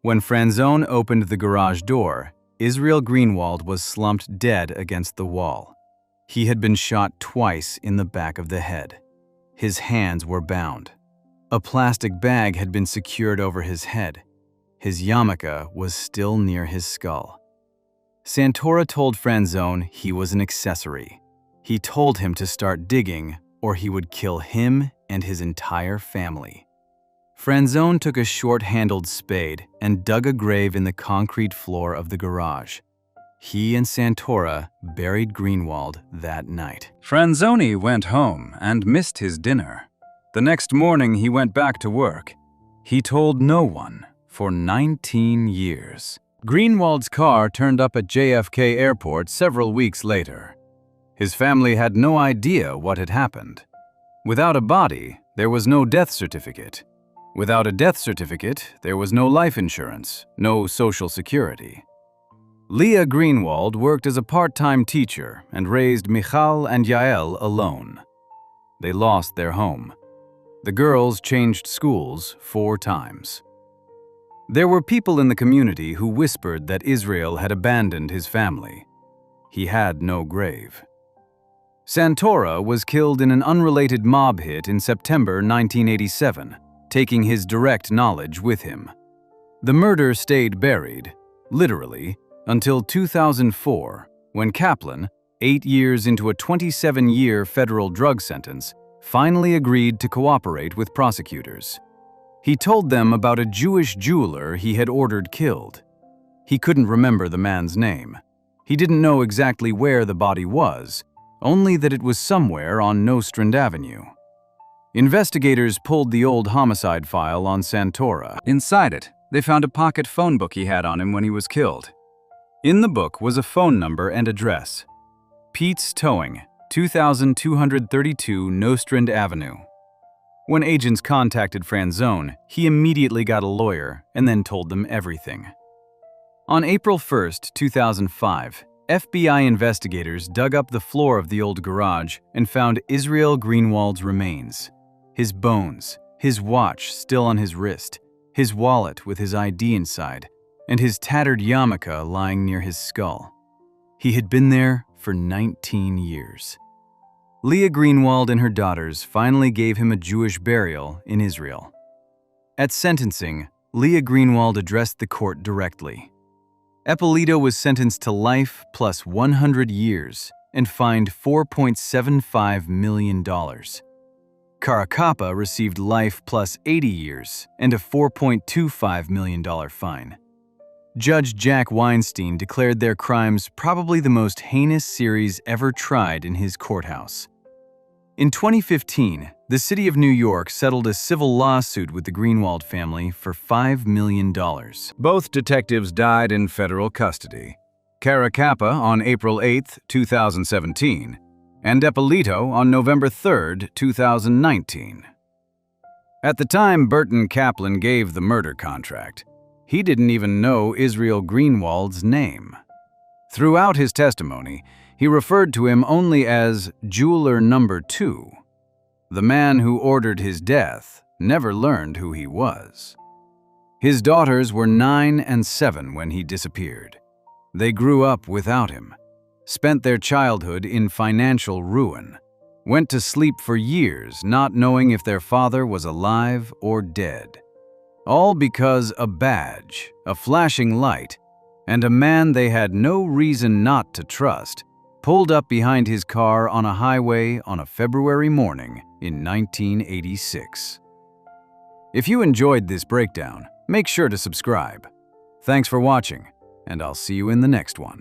When Franzone opened the garage door, Israel Greenwald was slumped dead against the wall. He had been shot twice in the back of the head. His hands were bound. A plastic bag had been secured over his head. His yarmulke was still near his skull. Santora told Franzone he was an accessory. He told him to start digging or he would kill him and his entire family. Franzone took a short-handled spade and dug a grave in the concrete floor of the garage. He and Santora buried Greenwald that night. Franzone went home and missed his dinner. The next morning he went back to work. He told no one for 19 years. Greenwald's car turned up at JFK Airport several weeks later. His family had no idea what had happened. Without a body, there was no death certificate. Without a death certificate, there was no life insurance, no Social Security. Leah Greenwald worked as a part-time teacher and raised Michal and Yael alone. They lost their home. The girls changed schools 4 times. There were people in the community who whispered that Israel had abandoned his family. He had no grave. Santora was killed in an unrelated mob hit in September 1987, taking his direct knowledge with him. The murder stayed buried, literally, until 2004, when Kaplan, 8 years into a 27-year federal drug sentence, finally agreed to cooperate with prosecutors. He told them about a Jewish jeweler he had ordered killed. He couldn't remember the man's name. He didn't know exactly where the body was, only that it was somewhere on Nostrand Avenue. Investigators pulled the old homicide file on Santora. Inside it, they found a pocket phone book he had on him when he was killed. In the book was a phone number and address: Pete's Towing, 2232 Nostrand Avenue. When agents contacted Franzone, he immediately got a lawyer and then told them everything. On April 1, 2005, FBI investigators dug up the floor of the old garage and found Israel Greenwald's remains. His bones, his watch still on his wrist, his wallet with his ID inside, and his tattered yarmulke lying near his skull. He had been there for 19 years. Leah Greenwald and her daughters finally gave him a Jewish burial in Israel. At sentencing, Leah Greenwald addressed the court directly. Ippolito was sentenced to life plus 100 years and fined $4.75 million. Caracappa received life plus 80 years and a $4.25 million fine. Judge Jack Weinstein declared their crimes probably the most heinous series ever tried in his courthouse. In 2015, the city of New York settled a civil lawsuit with the Greenwald family for $5 million. Both detectives died in federal custody. Caracappa on April 8, 2017, and Ippolito on November 3, 2019. At the time Burton Kaplan gave the murder contract, he didn't even know Israel Greenwald's name. Throughout his testimony, he referred to him only as Jeweler Number 2. The man who ordered his death never learned who he was. His daughters were 9 and 7 when he disappeared. They grew up without him, spent their childhood in financial ruin, went to sleep for years not knowing if their father was alive or dead. All because a badge, a flashing light, and a man they had no reason not to trust pulled up behind his car on a highway on a February morning in 1986. If you enjoyed this breakdown, make sure to subscribe. Thanks for watching, and I'll see you in the next one.